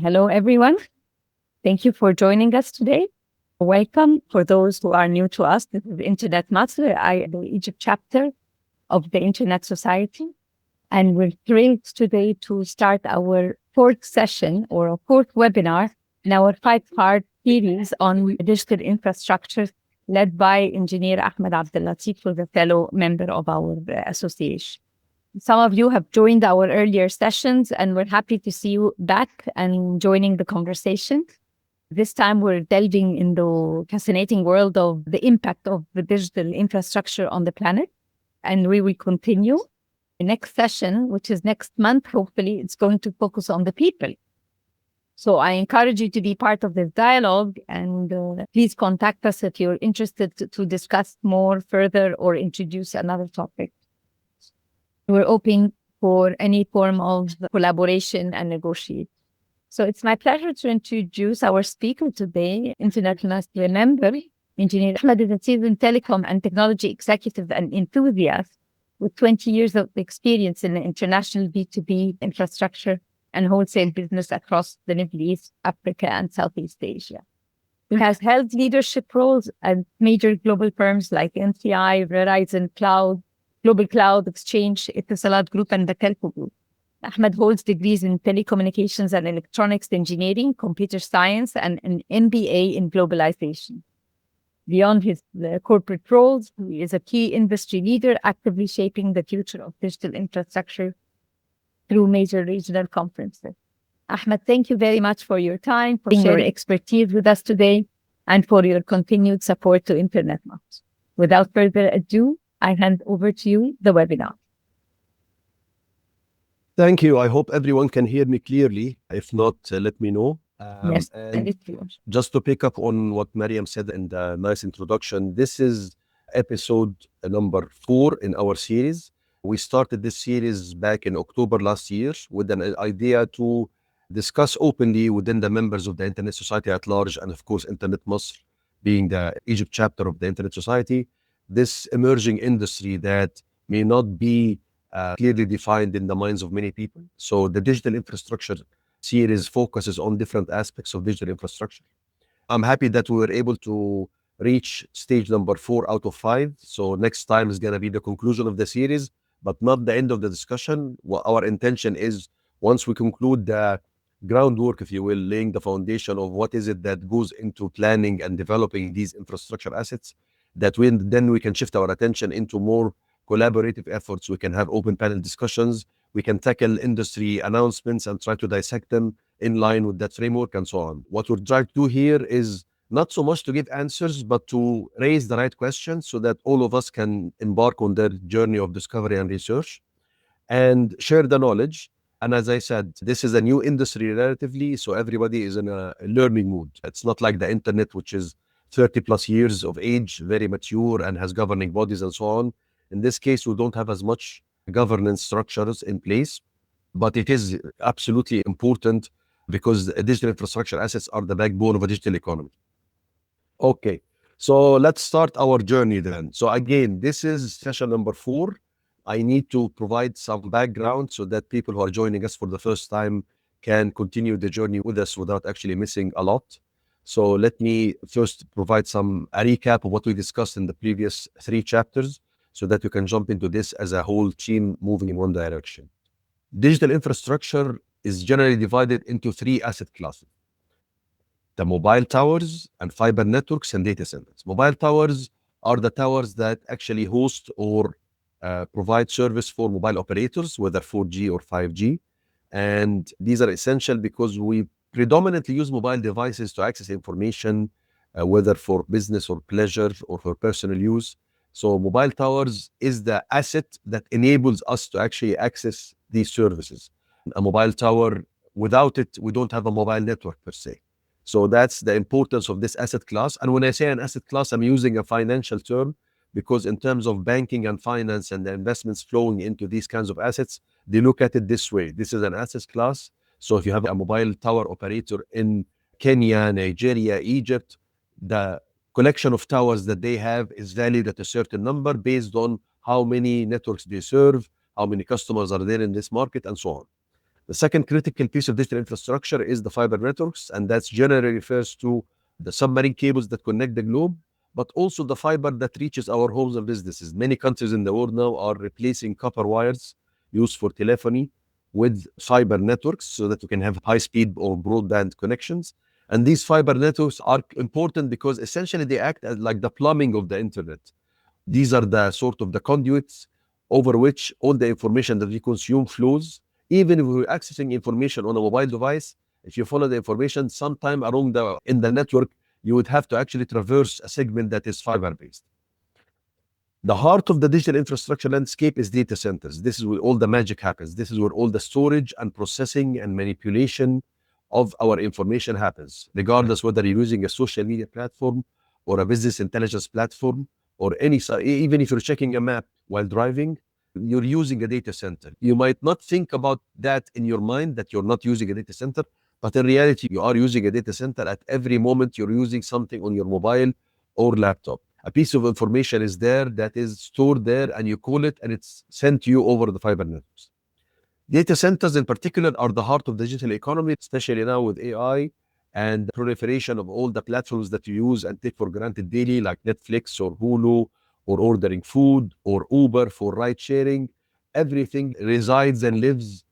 Hello, everyone. Thank you for joining us today. Welcome for those who are new to us. This is Internet Masr, the Egypt chapter of the Internet Society. And we're thrilled today to start our fourth session or a fourth webinar in our five-part series on digital infrastructure led by engineer Ahmed Abdel-Latif, who's a fellow member of our association. Some of you have joined our earlier sessions, and we're happy to see you back and joining the conversation. This time, we're delving in the fascinating world of the impact of the digital infrastructure on the planet. And we will continue. The next session, which is next month, hopefully, it's going to focus on the people. So I encourage you to be part of this dialogue, and please contact us if you're interested to discuss more further or introduce another topic. We're open for any form of collaboration and negotiate. So it's my pleasure to introduce our speaker today, Internet Master member, Engineer Ahmed is a seasoned telecom and technology executive and enthusiast with 20 years of experience in the international B2B infrastructure and wholesale business across the Middle East, Africa, and Southeast Asia. He has held leadership roles at major global firms like NCI, Verizon Cloud, Global Cloud Exchange, Etisalat Group, and the Telco Group. Ahmed holds degrees in telecommunications and electronics engineering, computer science, and an MBA in globalization. Beyond his corporate roles, he is a key industry leader actively shaping the future of digital infrastructure through major regional conferences. Ahmed, thank you very much for your time, for sharing your expertise with us today, and for your continued support to Internet Maps. Without further ado, I hand over to you the webinar. Thank you. I hope everyone can hear me clearly. If not, let me know. Yes, and just to pick up on what Mariam said in the nice introduction, this is episode number 4 in our series. We started this series back in October last year with an idea to discuss openly within the members of the Internet Society at large, and of course, Internet Masr being the Egypt chapter of the Internet Society, this emerging industry that may not be clearly defined in the minds of many people. So the digital infrastructure series focuses on different aspects of digital infrastructure. I'm happy that we were able to reach stage number 4 out of 5. So next time is going to be the conclusion of the series, but not the end of the discussion. Well, our intention is once we conclude the groundwork, if you will, laying the foundation of what is it that goes into planning and developing these infrastructure assets, that then we can shift our attention into more collaborative efforts. We can have open panel discussions. We can tackle industry announcements and try to dissect them in line with that framework and so on. What we're trying to do here is not so much to give answers, but to raise the right questions so that all of us can embark on their journey of discovery and research and share the knowledge. And as I said, this is a new industry relatively, so everybody is in a learning mood. It's not like the internet, which is 30 plus years of age, very mature and has governing bodies and so on. In this case, we don't have as much governance structures in place, but it is absolutely important because digital infrastructure assets are the backbone of a digital economy. Okay, so let's start our journey then. So again, this is session number 4. I need to provide some background so that people who are joining us for the first time can continue the journey with us without actually missing a lot. So let me first provide a recap of what we discussed in the previous 3 chapters so that you can jump into this as a whole team moving in one direction. Digital infrastructure is generally divided into 3 asset classes: the mobile towers and fiber networks and data centers. Mobile towers are the towers that actually host or provide service for mobile operators, whether 4G or 5G. And these are essential because we predominantly use mobile devices to access information, whether for business or pleasure or for personal use. So mobile towers is the asset that enables us to actually access these services. A mobile tower, without it, we don't have a mobile network per se. So that's the importance of this asset class. And when I say an asset class, I'm using a financial term because in terms of banking and finance and the investments flowing into these kinds of assets, they look at it this way. This is an asset class. So if you have a mobile tower operator in Kenya, Nigeria, Egypt, the collection of towers that they have is valued at a certain number based on how many networks they serve, how many customers are there in this market, and so on. The second critical piece of digital infrastructure is the fiber networks, and that's generally refers to the submarine cables that connect the globe, but also the fiber that reaches our homes and businesses. Many countries in the world now are replacing copper wires used for telephony with fiber networks so that you can have high speed or broadband connections. And these fiber networks are important because essentially they act as like the plumbing of the internet. These are the sort of the conduits over which all the information that we consume flows. Even if we're accessing information on a mobile device, if you follow the information sometime along in the network, you would have to actually traverse a segment that is fiber based. The heart of the digital infrastructure landscape is data centers. This is where all the magic happens. This is where all the storage and processing and manipulation of our information happens, regardless whether you're using a social media platform or a business intelligence platform or even if you're checking a map while driving, you're using a data center. You might not think about that in your mind that you're not using a data center, but in reality, you are using a data center. At every moment, you're using something on your mobile or laptop. A piece of information is there that is stored there, and you call it, and it's sent to you over the fiber networks. Data centers in particular are the heart of the digital economy, especially now with AI and the proliferation of all the platforms that you use and take for granted daily, like Netflix or Hulu, or ordering food, or Uber for ride sharing. Everything resides and lives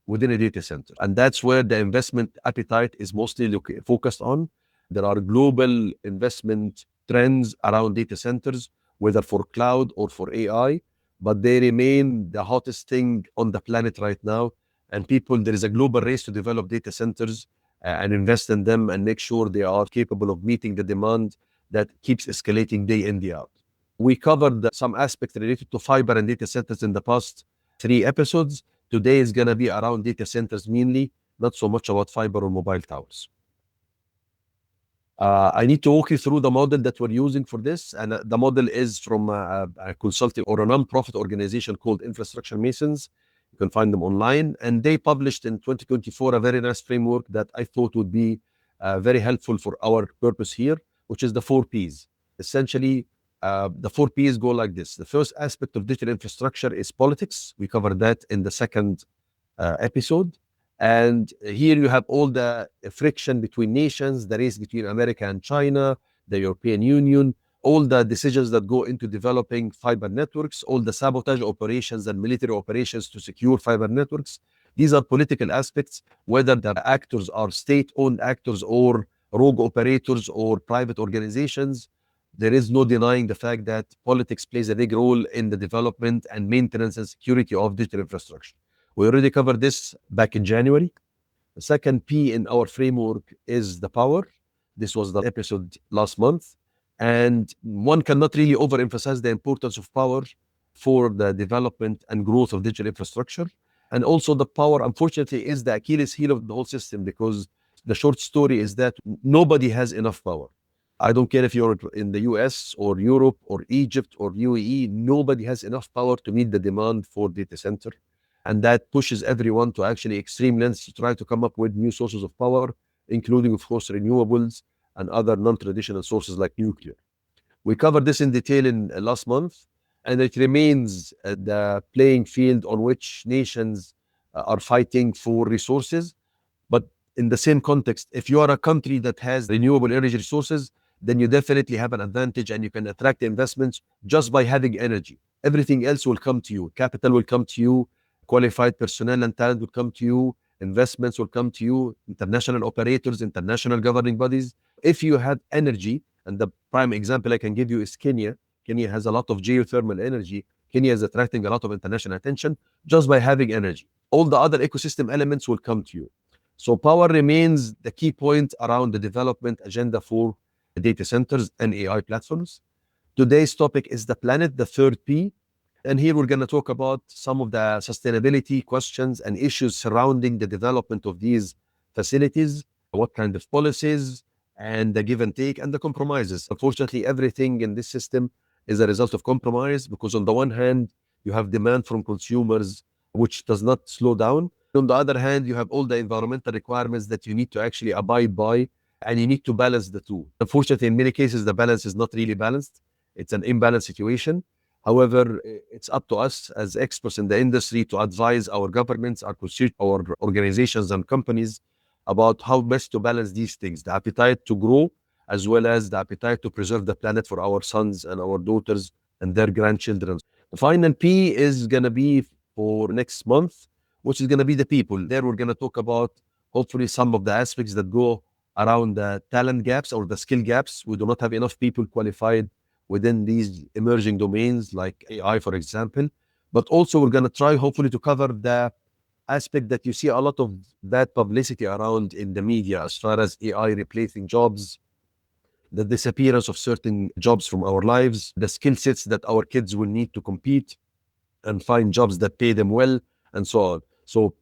within a data center. And that's where the investment appetite is mostly focused on. There are global investment trends around data centers, whether for cloud or for AI, but they remain the hottest thing on the planet right now. And there is a global race to develop data centers and invest in them and make sure they are capable of meeting the demand that keeps escalating day in, day out. We covered some aspects related to fiber and data centers in the past 3 episodes. Today is going to be around data centers mainly, not so much about fiber or mobile towers. I need to walk you through the model that we're using for this. And the model is from a consulting or a non-profit organization called Infrastructure Masons. You can find them online. And they published in 2024 a very nice framework that I thought would be very helpful for our purpose here, which is the 4 Ps. Essentially, the 4 Ps go like this. The first aspect of digital infrastructure is politics. We covered that in the second episode. And here you have all the friction between nations, the race between America and China, the European Union, all the decisions that go into developing fiber networks, all the sabotage operations and military operations to secure fiber networks. These are political aspects, whether the actors are state-owned actors or rogue operators or private organizations. There is no denying the fact that politics plays a big role in the development and maintenance and security of digital infrastructure. We already covered this back in January. The second P in our framework is the power. This was the episode last month. And one cannot really overemphasize the importance of power for the development and growth of digital infrastructure. And also the power, unfortunately, is the Achilles heel of the whole system, because the short story is that nobody has enough power. I don't care if you're in the US or Europe or Egypt or UAE, nobody has enough power to meet the demand for data center. And that pushes everyone to actually extreme lengths to try to come up with new sources of power, including, of course, renewables and other non-traditional sources like nuclear. We covered this in detail in last month, and it remains the playing field on which nations are fighting for resources. But in the same context, if you are a country that has renewable energy resources, then you definitely have an advantage and you can attract investments just by having energy. Everything else will come to you. Capital will come to you. Qualified personnel and talent will come to you. Investments will come to you. International operators, international governing bodies. If you have energy, and the prime example I can give you is Kenya. Kenya has a lot of geothermal energy. Kenya is attracting a lot of international attention just by having energy. All the other ecosystem elements will come to you. So power remains the key point around the development agenda for data centers and AI platforms. Today's topic is the planet, the third P. And here we're going to talk about some of the sustainability questions and issues surrounding the development of these facilities, what kind of policies, and the give and take and the compromises. Unfortunately, everything in this system is a result of compromise, because on the one hand, you have demand from consumers, which does not slow down. On the other hand, you have all the environmental requirements that you need to actually abide by, and you need to balance the two. Unfortunately, in many cases, the balance is not really balanced. It's an imbalanced situation. However, it's up to us as experts in the industry to advise our governments, our organizations and companies about how best to balance these things, the appetite to grow, as well as the appetite to preserve the planet for our sons and our daughters and their grandchildren. The final P is going to be for next month, which is going to be the people. There we're going to talk about hopefully some of the aspects that go around the talent gaps or the skill gaps. We do not have enough people qualified within these emerging domains like AI, for example. But also we're going to try hopefully to cover the aspect that you see a lot of bad publicity around in the media as far as AI replacing jobs, the disappearance of certain jobs from our lives, the skill sets that our kids will need to compete and find jobs that pay them well, and so on. So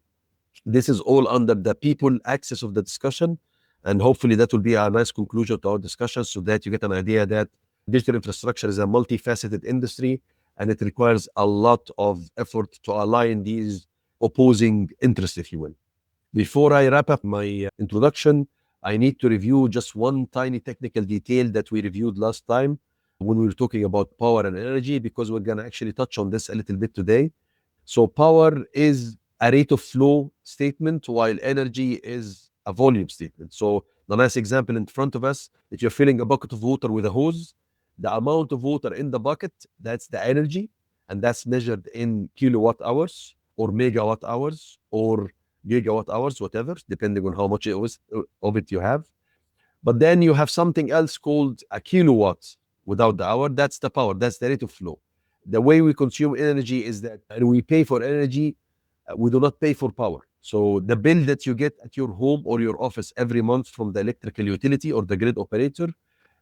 this is all under the people axis of the discussion. And hopefully that will be a nice conclusion to our discussion so that you get an idea that digital infrastructure is a multifaceted industry and it requires a lot of effort to align these opposing interests, if you will. Before I wrap up my introduction, I need to review just one tiny technical detail that we reviewed last time when we were talking about power and energy, because we're going to actually touch on this a little bit today. So power is a rate of flow statement, while energy is a volume statement. So the nice example in front of us, if you're filling a bucket of water with a hose, the amount of water in the bucket, that's the energy, and that's measured in kilowatt hours or megawatt hours or gigawatt hours, whatever, depending on how much of it you have. But then you have something else called a kilowatt without the hour. That's the power, that's the rate of flow. The way we consume energy is that we pay for energy, we do not pay for power. So the bill that you get at your home or your office every month from the electrical utility or the grid operator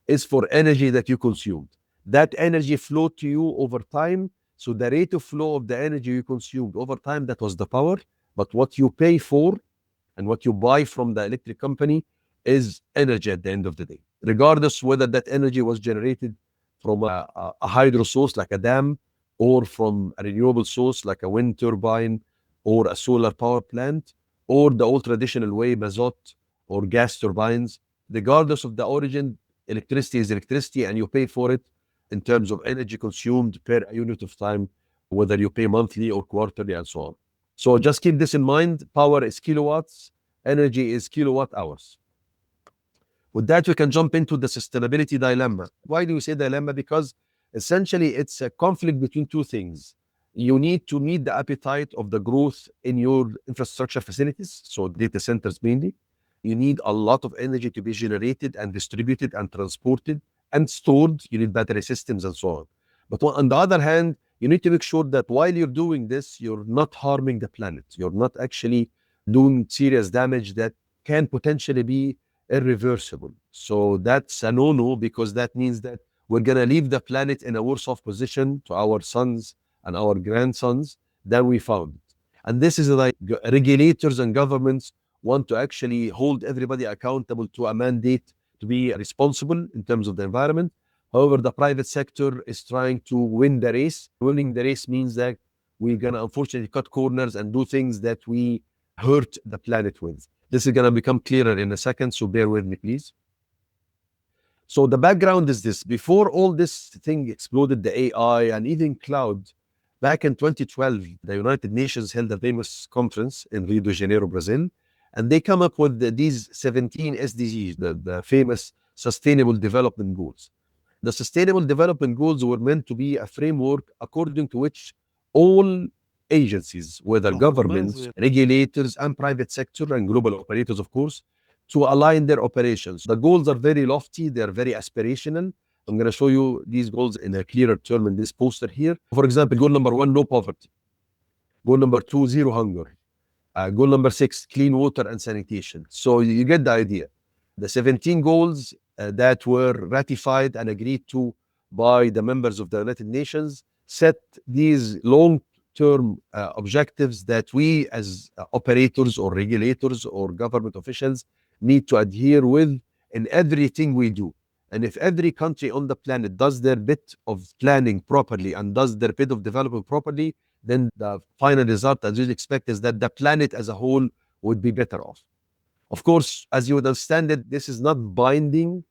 is for energy that you consumed. That energy flowed to you over time. So the rate of flow of the energy you consumed over time, that was the power. But what you pay for and what you buy from the electric company is energy at the end of the day, regardless whether that energy was generated from a hydro source like a dam, or from a renewable source like a wind turbine or a solar power plant, or the old traditional way, mazot or gas turbines. Regardless of the origin, electricity is electricity, and you pay for it in terms of energy consumed per unit of time, whether you pay monthly or quarterly and so on. So just keep this in mind. Power is kilowatts, energy is kilowatt hours. With that, we can jump into the sustainability dilemma. Why do we say dilemma? Because essentially it's a conflict between two things. You need to meet the appetite of the growth in your infrastructure facilities, so data centers mainly. You need a lot of energy to be generated and distributed and transported and stored. You need battery systems and so on. But on the other hand, you need to make sure that while you're doing this, you're not harming the planet. You're not actually doing serious damage that can potentially be irreversible. So that's a no-no, because that means that we're going to leave the planet in a worse off position to our sons and our grandsons than we found it. And this is like regulators and governments want to actually hold everybody accountable to a mandate to be responsible in terms of the environment. However, the private sector is trying to win the race. Winning the race means that we're going to unfortunately cut corners and do things that we hurt the planet with. This is going to become clearer in a second, so bear with me, please. So the background is this. Before all this thing exploded, the AI and even cloud, back in 2012, the United Nations held a famous conference in Rio de Janeiro, Brazil, and they come up with these 17 SDGs, the famous Sustainable Development Goals. The Sustainable Development Goals were meant to be a framework according to which all agencies, whether governments, regulators, and private sector, and global operators, of course, to align their operations. The goals are very lofty, they're very aspirational. I'm going to show you these goals in a clearer term in this poster here. For example, goal number 1, no poverty. Goal number 2, zero hunger. Goal number 6, clean water and sanitation. So you get the idea. The 17 goals that were ratified and agreed to by the members of the United Nations set these long-term objectives that we as operators or regulators or government officials need to adhere with in everything we do. And if every country on the planet does their bit of planning properly and does their bit of development properly, then the final result, as you'd expect, is that the planet as a whole would be better off. Of course, as you would understand it, this is not binding,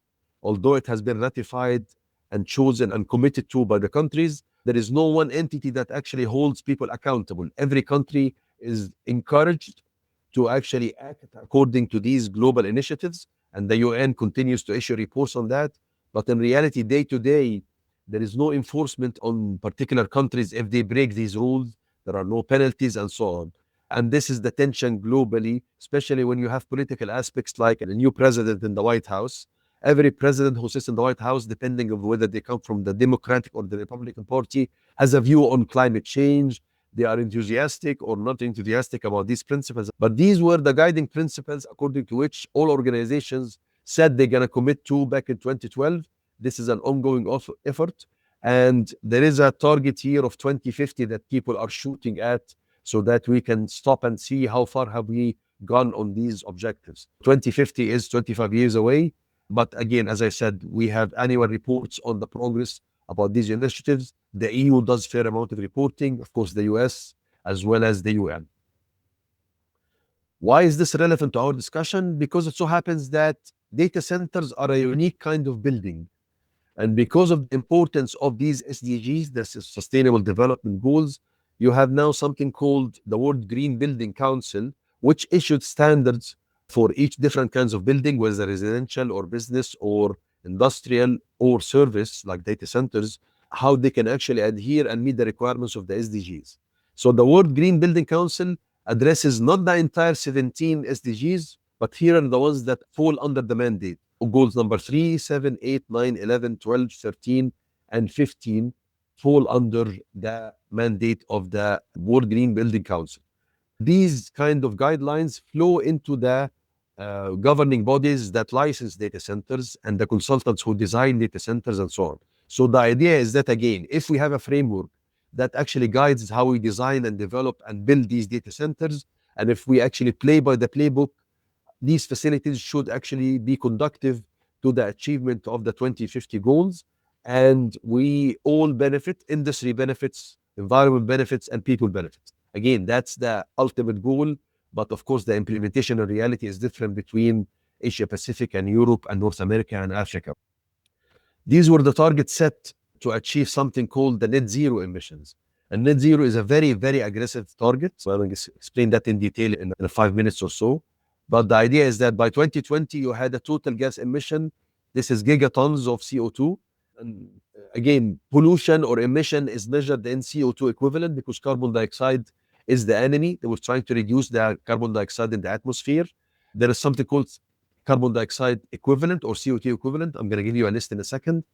although it has been ratified and chosen and committed to by the countries. There is no one entity that actually holds people accountable. Every country is encouraged to actually act according to these global initiatives, and the UN continues to issue reports on that. But in reality, day to day, there is no enforcement on particular countries if they break these rules. There are no penalties and so on. And this is the tension globally, especially when you have political aspects like a new president in the White House. Every president who sits in the White House, depending on whether they come from the Democratic or the Republican Party, has a view on climate change. They are enthusiastic or not enthusiastic about these principles. But these were the guiding principles according to which all organizations said they're going to commit to back in 2012. This is an ongoing effort. And there is a target here of 2050 that people are shooting at, so that we can stop and see how far have we gone on these objectives. 2050 is 25 years away. But again, as I said, we have annual reports on the progress about these initiatives. The EU does fair amount of reporting, of course, the US, as well as the UN. Why is this relevant to our discussion? Because it so happens that data centers are a unique kind of building. And because of the importance of these SDGs, the Sustainable Development Goals, you have now something called the World Green Building Council, which issued standards for each different kinds of building, whether residential or business or industrial or service like data centers, how they can actually adhere and meet the requirements of the SDGs. So the World Green Building Council addresses not the entire 17 SDGs, but here are the ones that fall under the mandate. Goals number 3, 7, 8, 9, 11, 12, 13, and 15 fall under the mandate of the World Green Building Council. These kind of guidelines flow into the governing bodies that license data centers and the consultants who design data centers and so on. So the idea is that, again, if we have a framework that actually guides how we design and develop and build these data centers, and if we actually play by the playbook, these facilities should actually be conducive to the achievement of the 2050 goals. And we all benefit, industry benefits, environment benefits, and people benefits. Again, that's the ultimate goal. But of course, the implementation in reality is different between Asia Pacific and Europe and North America and Africa. These were the targets set to achieve something called the net zero emissions. And net zero is a very, very aggressive target. So I'm going to explain that in detail in 5 minutes or so. But the idea is that by 2020, you had a total gas emission. This is gigatons of CO2. And again, pollution or emission is measured in CO2 equivalent, because carbon dioxide is the enemy. They were trying to reduce the carbon dioxide in the atmosphere. There is something called carbon dioxide equivalent or CO2 equivalent. I'm going to give you a list in a second.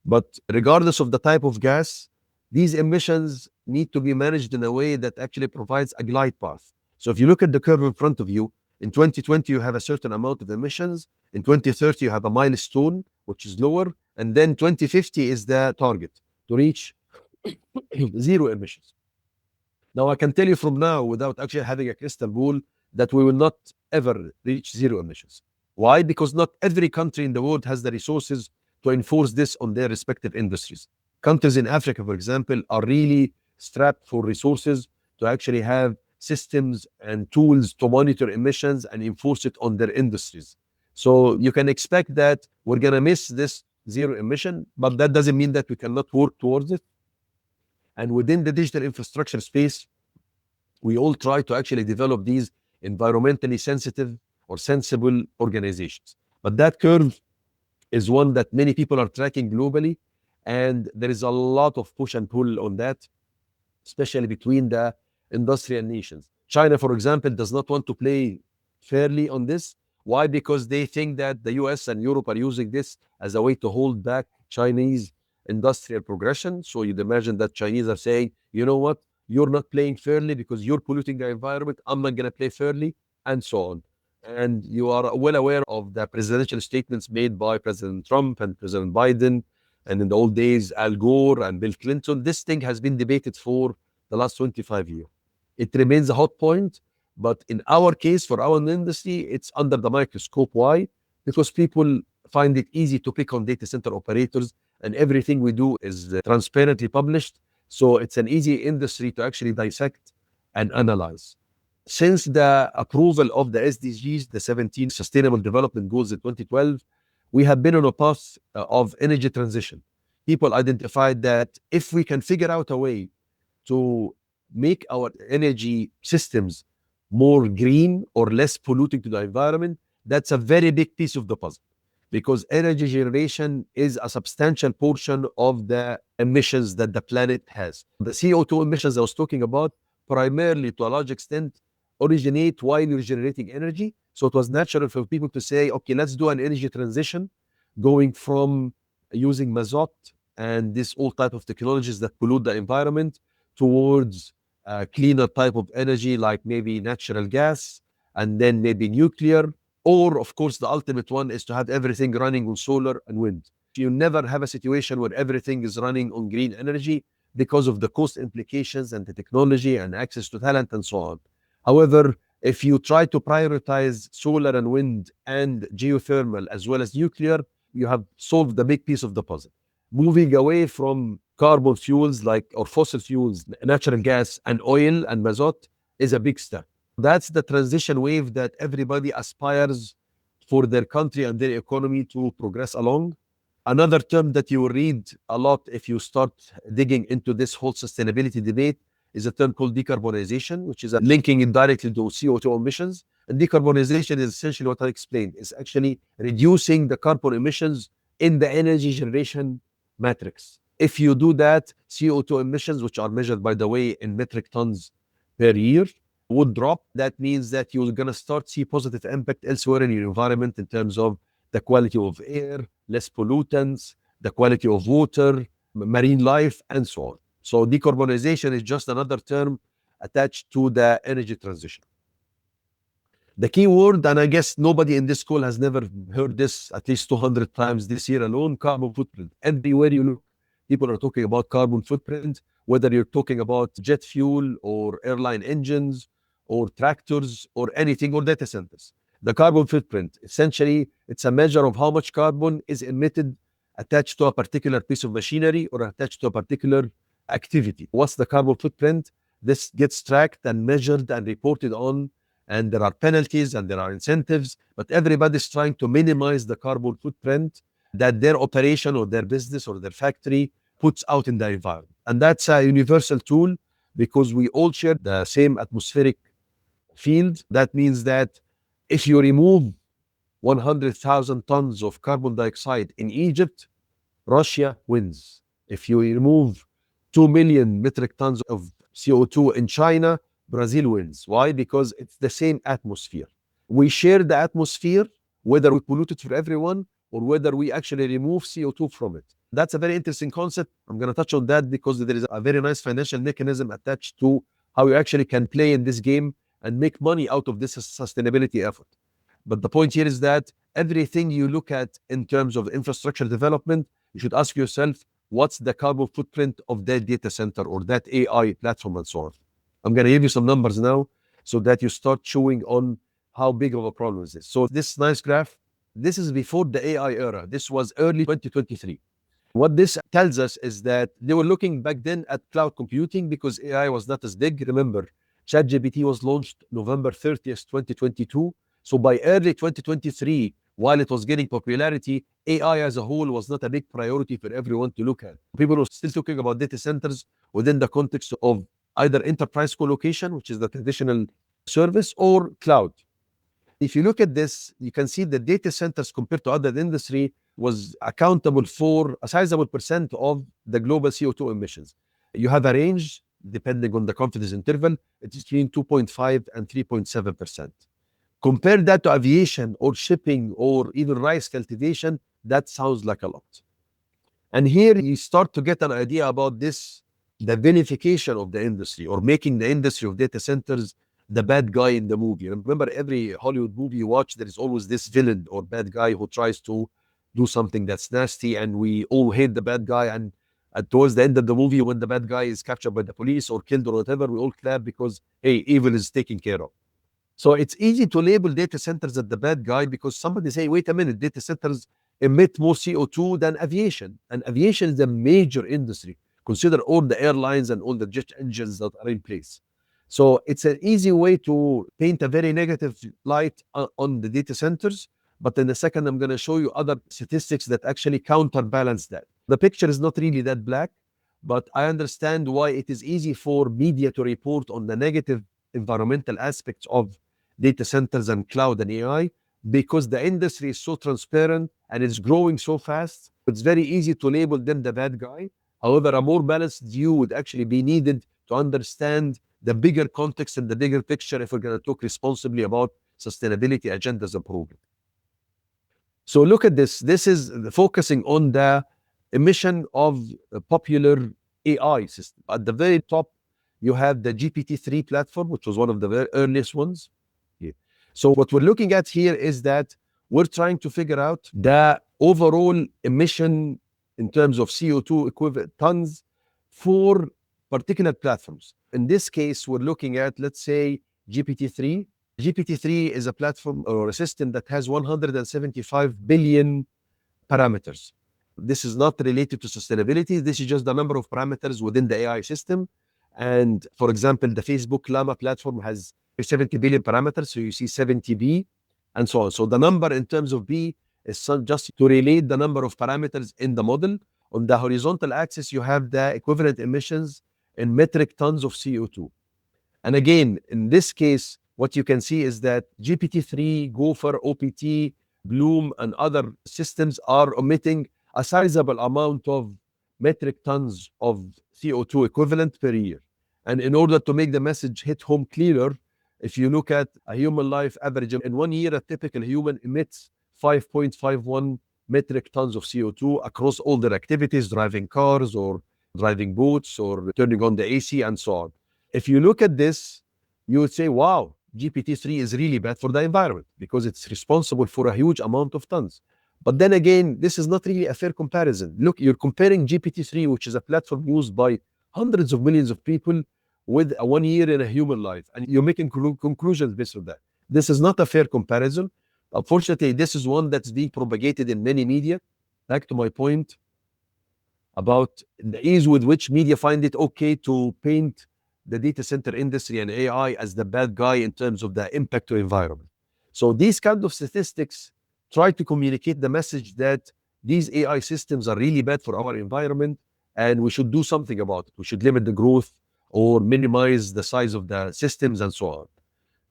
But regardless of the type of gas, these emissions need to be managed in a way that actually provides a glide path. So if you look at the curve in front of you, in 2020, you have a certain amount of emissions. In 2030, you have a milestone, which is lower. And then 2050 is the target to reach zero emissions. Now, I can tell you from now, without actually having a crystal ball, that we will not ever reach zero emissions. Why? Because not every country in the world has the resources to enforce this on their respective industries. Countries in Africa, for example, are really strapped for resources to actually have systems and tools to monitor emissions and enforce it on their industries. So you can expect that we're going to miss this zero emission, but that doesn't mean that we cannot work towards it. And within the digital infrastructure space, we all try to actually develop these environmentally sensitive or sensible organizations. But that curve is one that many people are tracking globally. And there is a lot of push and pull on that, especially between the industrial nations. China, for example, does not want to play fairly on this. Why? Because they think that the US and Europe are using this as a way to hold back Chinese industrial progression. So you'd imagine that Chinese are saying, you know what, you're not playing fairly because you're polluting the environment. I'm not going to play fairly, and so on. And you are well aware of the presidential statements made by President Trump and President Biden, and in the old days, Al Gore and Bill Clinton. This thing has been debated for the last 25 years. It remains a hot point, but in our case, for our industry, it's under the microscope. Why? Because people find it easy to pick on data center operators, and everything we do is transparently published. So it's an easy industry to actually dissect and analyze. Since the approval of the SDGs, the 17 Sustainable Development Goals in 2012, we have been on a path of energy transition. people identified that if we can figure out a way to make our energy systems more green or less polluting to the environment, that's a very big piece of the puzzle, because energy generation is a substantial portion of the emissions that the planet has. The CO2 emissions I was talking about primarily, to a large extent, originate while you're generating energy. So it was natural for people to say, okay, let's do an energy transition, going from using mazot and this all type of technologies that pollute the environment towards a cleaner type of energy, like maybe natural gas, and then maybe nuclear. Or, of course, the ultimate one is to have everything running on solar and wind. You never have a situation where everything is running on green energy because of the cost implications and the technology and access to talent and so on. However, if you try to prioritize solar and wind and geothermal as well as nuclear, you have solved the big piece of the puzzle. Moving away from carbon fuels or fossil fuels, natural gas and oil and mazot is a big step. That's the transition wave that everybody aspires for their country and their economy to progress along. Another term that you will read a lot if you start digging into this whole sustainability debate is a term called decarbonization, which is linking it directly to CO2 emissions. And decarbonization is essentially what I explained. It's actually reducing the carbon emissions in the energy generation matrix. If you do that, CO2 emissions, which are measured, by the way, in metric tons per year, would drop. That means that you're going to start see positive impact elsewhere in your environment in terms of the quality of air, less pollutants, the quality of water, marine life, and so on. So decarbonization is just another term attached to the energy transition. The key word, and I guess nobody in this call has never heard this at least 200 times this year alone, carbon footprint. Everywhere you look, people are talking about carbon footprint, whether you're talking about jet fuel or airline engines or tractors or anything, or data centers. The carbon footprint, essentially, it's a measure of how much carbon is emitted attached to a particular piece of machinery or attached to a particular activity. What's the carbon footprint? This gets tracked and measured and reported on, and there are penalties and there are incentives, but everybody's trying to minimize the carbon footprint that their operation or their business or their factory puts out in the environment. And that's a universal tool because we all share the same atmospheric field. That means that if you remove 100,000 tons of carbon dioxide in Egypt, Russia wins. If you remove 2 million metric tons of CO2 in China, Brazil wins. Why? Because it's the same atmosphere. We share the atmosphere, whether we pollute it for everyone or whether we actually remove CO2 from it. That's a very interesting concept. I'm going to touch on that because there is a very nice financial mechanism attached to how you actually can play in this game and make money out of this sustainability effort. But the point here is that everything you look at in terms of infrastructure development, you should ask yourself, what's the carbon footprint of that data center or that AI platform and so on? I'm going to give you some numbers now so that you start chewing on how big of a problem is this. So this nice graph, this is before the AI era. This was early 2023. What this tells us is that they were looking back then at cloud computing because AI was not as big. Remember, ChatGPT was launched November 30th, 2022. So by early 2023, while it was getting popularity, AI as a whole was not a big priority for everyone to look at. People were still talking about data centers within the context of either enterprise colocation, which is the traditional service, or cloud. If you look at this, you can see the data centers compared to other industry was accountable for a sizable percent of the global CO2 emissions. You have a range, depending on the confidence interval, it's between 2.5 and 3.7%. Compare that to aviation or shipping or even rice cultivation, that sounds like a lot. And here you start to get an idea about this, the vilification of the industry or making the industry of data centers the bad guy in the movie. Remember, every Hollywood movie you watch, there is always this villain or bad guy who tries to do something that's nasty, and we all hate the bad guy. And towards the end of the movie, when the bad guy is captured by the police or killed or whatever, we all clap because, hey, evil is taken care of. So it's easy to label data centers as the bad guy because somebody say, wait a minute, data centers emit more CO2 than aviation. And aviation is a major industry. Consider all the airlines and all the jet engines that are in place. So it's an easy way to paint a very negative light on the data centers. But in a second, I'm going to show you other statistics that actually counterbalance that. The picture is not really that black, but I understand why it is easy for media to report on the negative environmental aspects of data centers and cloud and AI, because the industry is so transparent and it's growing so fast. It's very easy to label them the bad guy. However, a more balanced view would actually be needed to understand the bigger context and the bigger picture if we're going to talk responsibly about sustainability agendas and programs. So look at this. This is focusing on the emission of a popular AI system. At the very top, you have the GPT-3 platform, which was one of the very earliest ones. Yeah. So what we're looking at here is that we're trying to figure out the overall emission in terms of CO2 equivalent tons for particular platforms. In this case, we're looking at, let's say, GPT-3. GPT-3 is a platform or a system that has 175 billion parameters. This is not related to sustainability. This is just the number of parameters within the AI system. And for example, the Facebook Llama platform has 70 billion parameters. So you see 70B and so on. So the number in terms of B is just to relate the number of parameters in the model. On the horizontal axis, you have the equivalent emissions in metric tons of CO2. And again, in this case, what you can see is that GPT-3, Gopher, OPT, Bloom, and other systems are emitting a sizable amount of metric tons of CO2 equivalent per year. And in order to make the message hit home clearer, if you look at a human life average, in 1 year, a typical human emits 5.51 metric tons of CO2 across all their activities, driving cars or driving boats or turning on the AC and so on. If you look at this, you would say, wow, GPT-3 is really bad for the environment because it's responsible for a huge amount of tons. But then again, this is not really a fair comparison. Look, you're comparing GPT-3, which is a platform used by hundreds of millions of people, with a 1 year in a human life, and you're making conclusions based on that. This is not a fair comparison. Unfortunately, this is one that's being propagated in many media. Back to my point about the ease with which media find it okay to paint the data center industry and AI as the bad guy in terms of the impact to environment. So these kind of statistics try to communicate the message that these AI systems are really bad for our environment and we should do something about it. We should limit the growth or minimize the size of the systems and so on.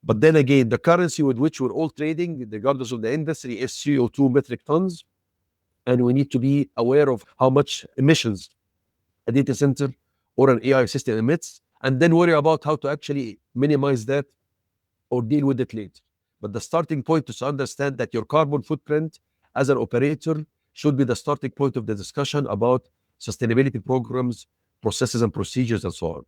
But then again, the currency with which we're all trading, regardless of the industry, is CO2 metric tons. And we need to be aware of how much emissions a data center or an AI system emits, and then worry about how to actually minimize that or deal with it later. But the starting point is to understand that your carbon footprint as an operator should be the starting point of the discussion about sustainability programs, processes and procedures, and so on.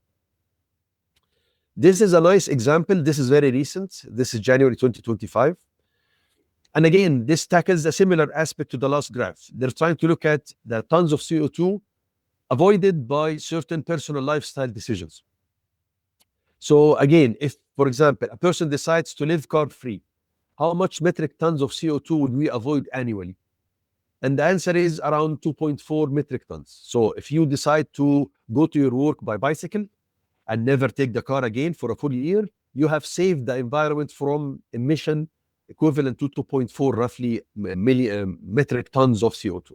This is a nice example. This is very recent. This is January 2025. And again, this tackles a similar aspect to the last graph. They're trying to look at the tons of CO2 avoided by certain personal lifestyle decisions. So again, if, for example, a person decides to live car-free, how much metric tons of CO2 would we avoid annually? And the answer is around 2.4 metric tons. So if you decide to go to your work by bicycle and never take the car again for a full year, you have saved the environment from emission equivalent to 2.4 roughly metric tons of CO2.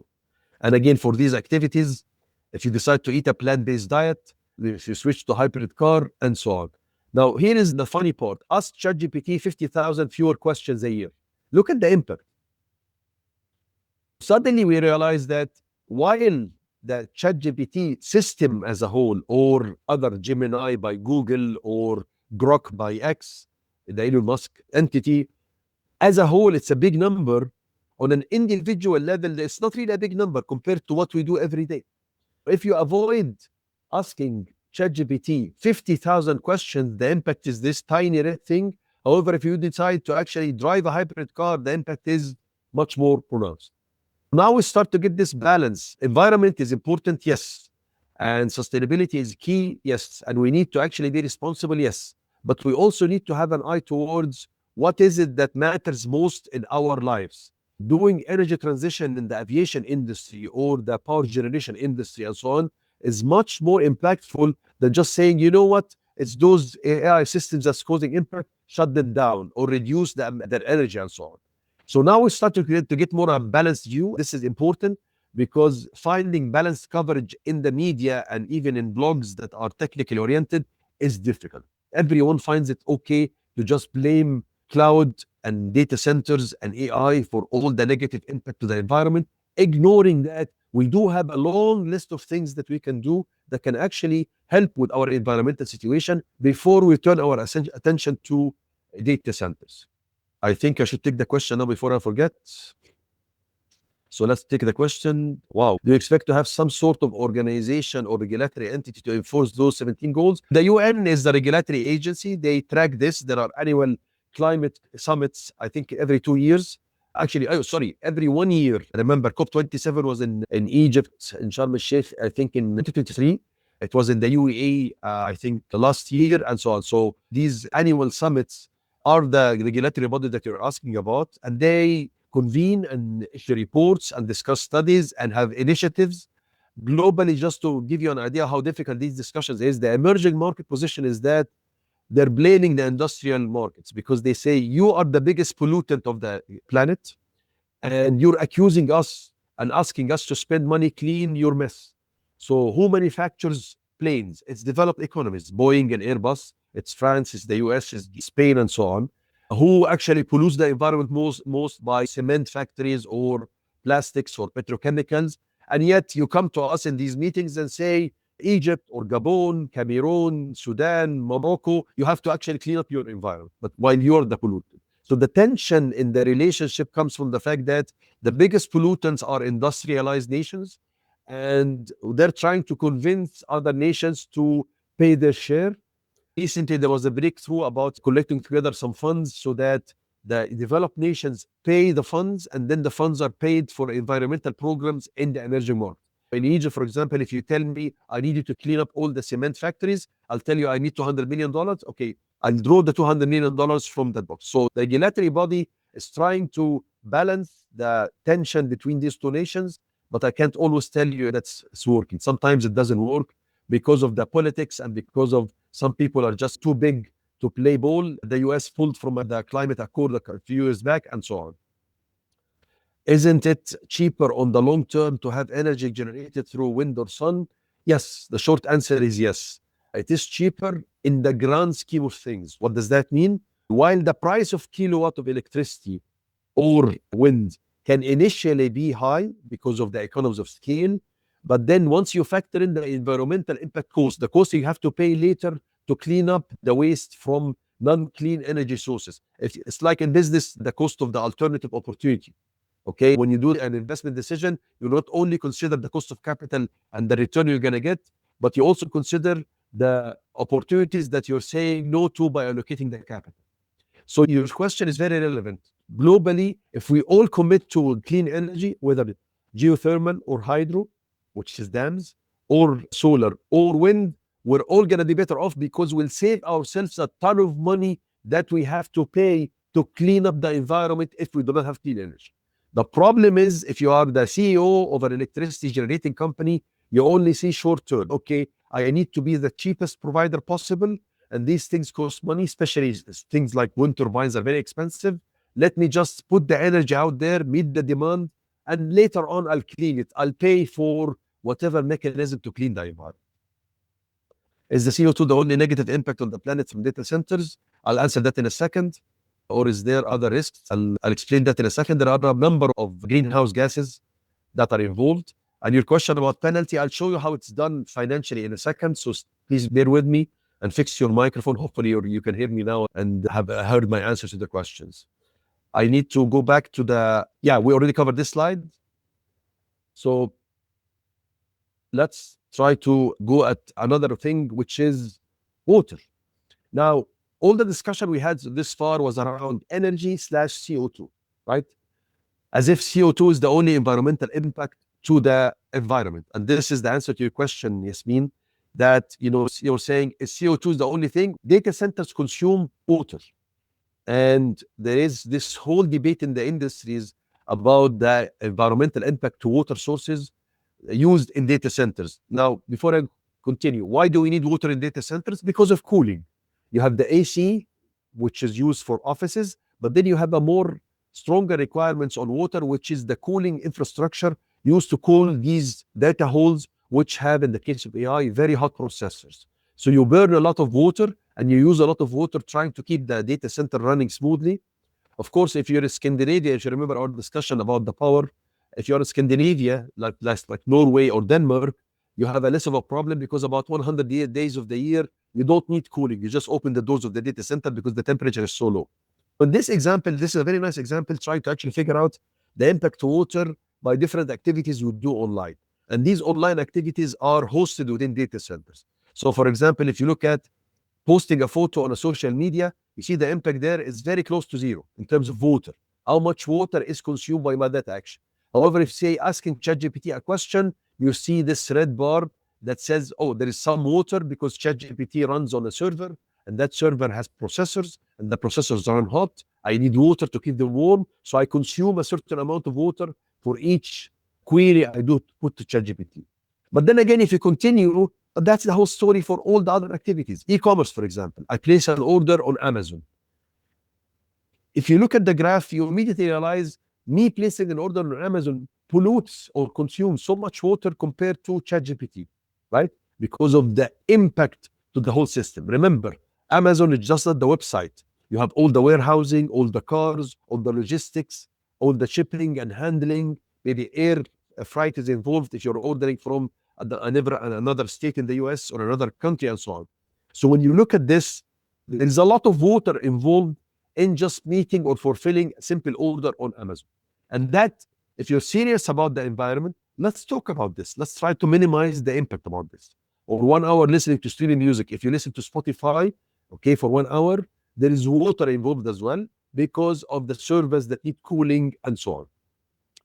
And again, for these activities, if you decide to eat a plant-based diet, if you switch to hybrid car, and so on. Now, here is the funny part. Ask ChatGPT 50,000 fewer questions a year. Look at the impact. Suddenly, we realize that while the ChatGPT system as a whole, or other Gemini by Google or Grok by X, the Elon Musk entity, as a whole, it's a big number. On an individual level, it's not really a big number compared to what we do every day. If you avoid asking ChatGPT 50,000 questions, the impact is this tiny red thing. However, if you decide to actually drive a hybrid car, the impact is much more pronounced. Now we start to get this balance. Environment is important, yes. And sustainability is key, yes. And we need to actually be responsible, yes. But we also need to have an eye towards what is it that matters most in our lives. Doing energy transition in the aviation industry or the power generation industry and so on is much more impactful than just saying, you know what, it's those AI systems that's causing impact, shut them down or reduce their energy and so on. So now we start to get more a balanced view. This is important because finding balanced coverage in the media and even in blogs that are technically oriented is difficult. Everyone finds it okay to just blame cloud and data centers and AI for all the negative impact to the environment, ignoring that we do have a long list of things that we can do that can actually help with our environmental situation before we turn our attention to data centers. I think I should take the question now before I forget. So let's take the question. Wow. Do you expect to have some sort of organization or regulatory entity to enforce those 17 goals? The UN is the regulatory agency. They track this. There are annual climate summits, I think every 2 years. Actually, every 1 year. Remember, COP27 was in Egypt, in Sharm el-Sheikh, I think in 2023. It was in the UAE, I think, last year, and so on. So these annual summits are the regulatory body that you're asking about, and they convene and issue reports and discuss studies and have initiatives globally. Just to give you an idea how difficult these discussions is, the emerging market position is that they're blaming the industrial markets because they say you are the biggest pollutant of the planet and you're accusing us and asking us to spend money clean your mess. So who manufactures planes? It's developed economies, Boeing and Airbus. It's France, it's the US, it's Spain, and so on. Who actually pollutes the environment most by cement factories or plastics or petrochemicals. And yet you come to us in these meetings and say, Egypt or Gabon, Cameroon, Sudan, Morocco, you have to actually clean up your environment, but while you're the pollutant. So the tension in the relationship comes from the fact that the biggest pollutants are industrialized nations, and they're trying to convince other nations to pay their share. Recently, there was a breakthrough about collecting together some funds so that the developed nations pay the funds, and then the funds are paid for environmental programs in the emerging market. In Egypt, for example, if you tell me I need you to clean up all the cement factories, I'll tell you I need $200 million. Okay, I'll draw the $200 million from that box. So the regulatory body is trying to balance the tension between these two nations, but I can't always tell you that's working. Sometimes it doesn't work because of the politics and because of some people are just too big to play ball. The US pulled from the climate accord a few years back, and so on. Isn't it cheaper on the long term to have energy generated through wind or sun? Yes, the short answer is yes. It is cheaper in the grand scheme of things. What does that mean? While the price of kilowatt of electricity or wind can initially be high because of the economies of scale, but then once you factor in the environmental impact cost, the cost you have to pay later to clean up the waste from non-clean energy sources. It's like in business, the cost of the alternative opportunity. Okay, when you do an investment decision, you not only consider the cost of capital and the return you're going to get, but you also consider the opportunities that you're saying no to by allocating the capital. So your question is very relevant. Globally, if we all commit to clean energy, whether geothermal or hydro, which is dams, or solar or wind, we're all going to be better off because we'll save ourselves a ton of money that we have to pay to clean up the environment if we do not have clean energy. The problem is if you are the CEO of an electricity generating company, you only see short term. Okay, I need to be the cheapest provider possible, and these things cost money, especially things like wind turbines are very expensive. Let me just put the energy out there, meet the demand, and later on I'll clean it. I'll pay for whatever mechanism to clean the environment. Is the CO2 the only negative impact on the planet from data centers? I'll answer that in a second. Or is there other risks? I'll explain that in a second. There are a number of greenhouse gases that are involved. And your question about penalty, I'll show you how it's done financially in a second. So please bear with me and fix your microphone. Hopefully you can hear me now and have heard my answers to the questions. I need to go back to we already covered this slide. So let's try to go at another thing, which is water. Now, all the discussion we had this far was around energy/CO2, right? As if CO2 is the only environmental impact to the environment. And this is the answer to your question, Yasmin, that you're saying is CO2 is the only thing. Data centers consume water. And there is this whole debate in the industries about the environmental impact to water sources used in data centers. Now, before I continue, why do we need water in data centers? Because of cooling. You have the AC, which is used for offices, but then you have a more stronger requirements on water, which is the cooling infrastructure used to cool these data halls, which have, in the case of AI, very hot processors. So you burn a lot of water and you use a lot of water trying to keep the data center running smoothly. Of course, if you're in Scandinavia, if you remember our discussion about the power, if you're in Scandinavia, like Norway or Denmark, you have a less of a problem because about 100 days of the year, you don't need cooling. You just open the doors of the data center because the temperature is so low. In this example, this is a very nice example trying to actually figure out the impact to water by different activities you do online. And these online activities are hosted within data centers. So for example, if you look at posting a photo on a social media, you see the impact there is very close to zero in terms of water. How much water is consumed by that action? However, if say asking ChatGPT a question, you see this red bar that says, oh, there is some water because ChatGPT runs on a server and that server has processors and the processors run hot. I need water to keep them warm. So I consume a certain amount of water for each query I do put to ChatGPT. But then again, if you continue, that's the whole story for all the other activities. E-commerce, for example, I place an order on Amazon. If you look at the graph, you immediately realize me placing an order on Amazon pollutes or consumes so much water compared to ChatGPT, right? Because of the impact to the whole system. Remember, Amazon is just not the website. You have all the warehousing, all the cars, all the logistics, all the shipping and handling, maybe air freight is involved if you're ordering from another state in the US or another country and so on. So when you look at this, there's a lot of water involved in just meeting or fulfilling a simple order on Amazon. And that, if you're serious about the environment, let's talk about this. Let's try to minimize the impact about this. Or 1 hour listening to streaming music. If you listen to Spotify, okay, for 1 hour, there is water involved as well because of the servers that need cooling and so on.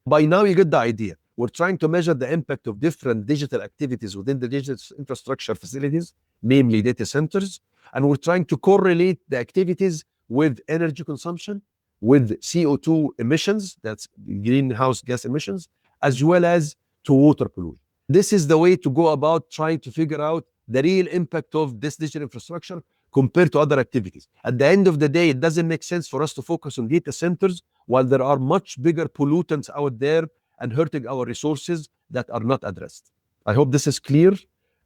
By now, you get the idea. We're trying to measure the impact of different digital activities within the digital infrastructure facilities, namely data centers, and we're trying to correlate the activities with energy consumption, with CO2 emissions, that's greenhouse gas emissions, as well as to water pollution. This is the way to go about trying to figure out the real impact of this digital infrastructure compared to other activities. At the end of the day, it doesn't make sense for us to focus on data centers while there are much bigger pollutants out there and hurting our resources that are not addressed. I hope this is clear.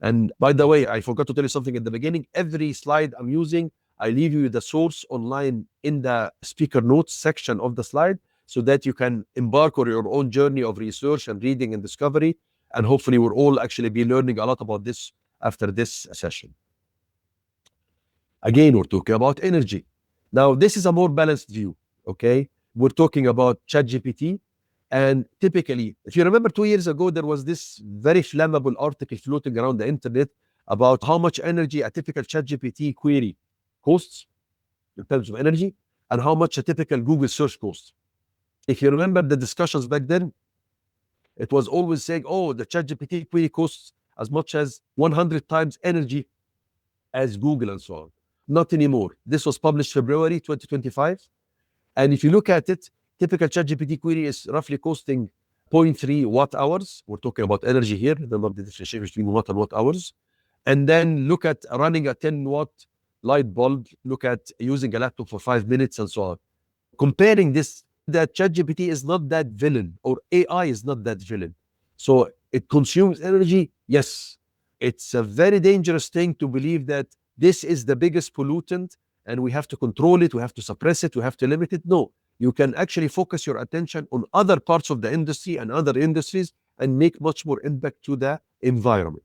And by the way, I forgot to tell you something at the beginning. Every slide I'm using, I leave you the source online in the speaker notes section of the slide so that you can embark on your own journey of research and reading and discovery. And hopefully we'll all actually be learning a lot about this after this session. Again, we're talking about energy. Now, this is a more balanced view, okay? We're talking about ChatGPT. And typically, if you remember 2 years ago, there was this very flammable article floating around the internet about how much energy a typical ChatGPT query costs in terms of energy and how much a typical Google search costs. If you remember the discussions back then, it was always saying, oh, the ChatGPT query costs as much as 100 times energy as Google and so on. Not anymore. This was published February 2025. And if you look at it, typical ChatGPT query is roughly costing 0.3 watt hours. We're talking about energy here, the differentiation between watt and watt hours. And then look at running a 10 watt light bulb, look at using a laptop for 5 minutes and so on. Comparing this, that ChatGPT is not that villain, or AI is not that villain. So it consumes energy. Yes, it's a very dangerous thing to believe that this is the biggest pollutant and we have to control it, we have to suppress it, we have to limit it. No, you can actually focus your attention on other parts of the industry and other industries and make much more impact to the environment.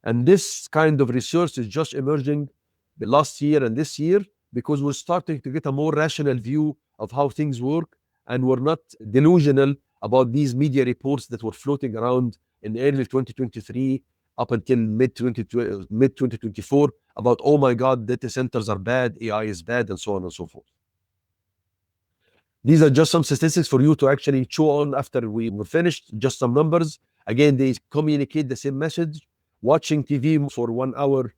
And this kind of research is just emerging the last year and this year because we're starting to get a more rational view of how things work, and we're not delusional about these media reports that were floating around in early 2023 up until mid 2024 about, oh my God, data centers are bad, AI is bad, and so on and so forth. These are just some statistics for you to actually chew on after we're finished, just some numbers. Again, they communicate the same message. Watching TV for 1 hour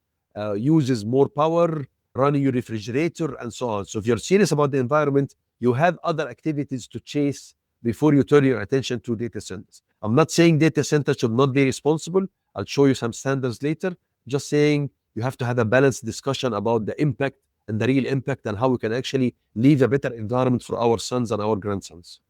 uses more power, running your refrigerator, and so on. So if you're serious about the environment, you have other activities to chase before you turn your attention to data centers. I'm not saying data centers should not be responsible. I'll show you some standards later. Just saying you have to have a balanced discussion about the impact and the real impact and how we can actually leave a better environment for our sons and our grandsons.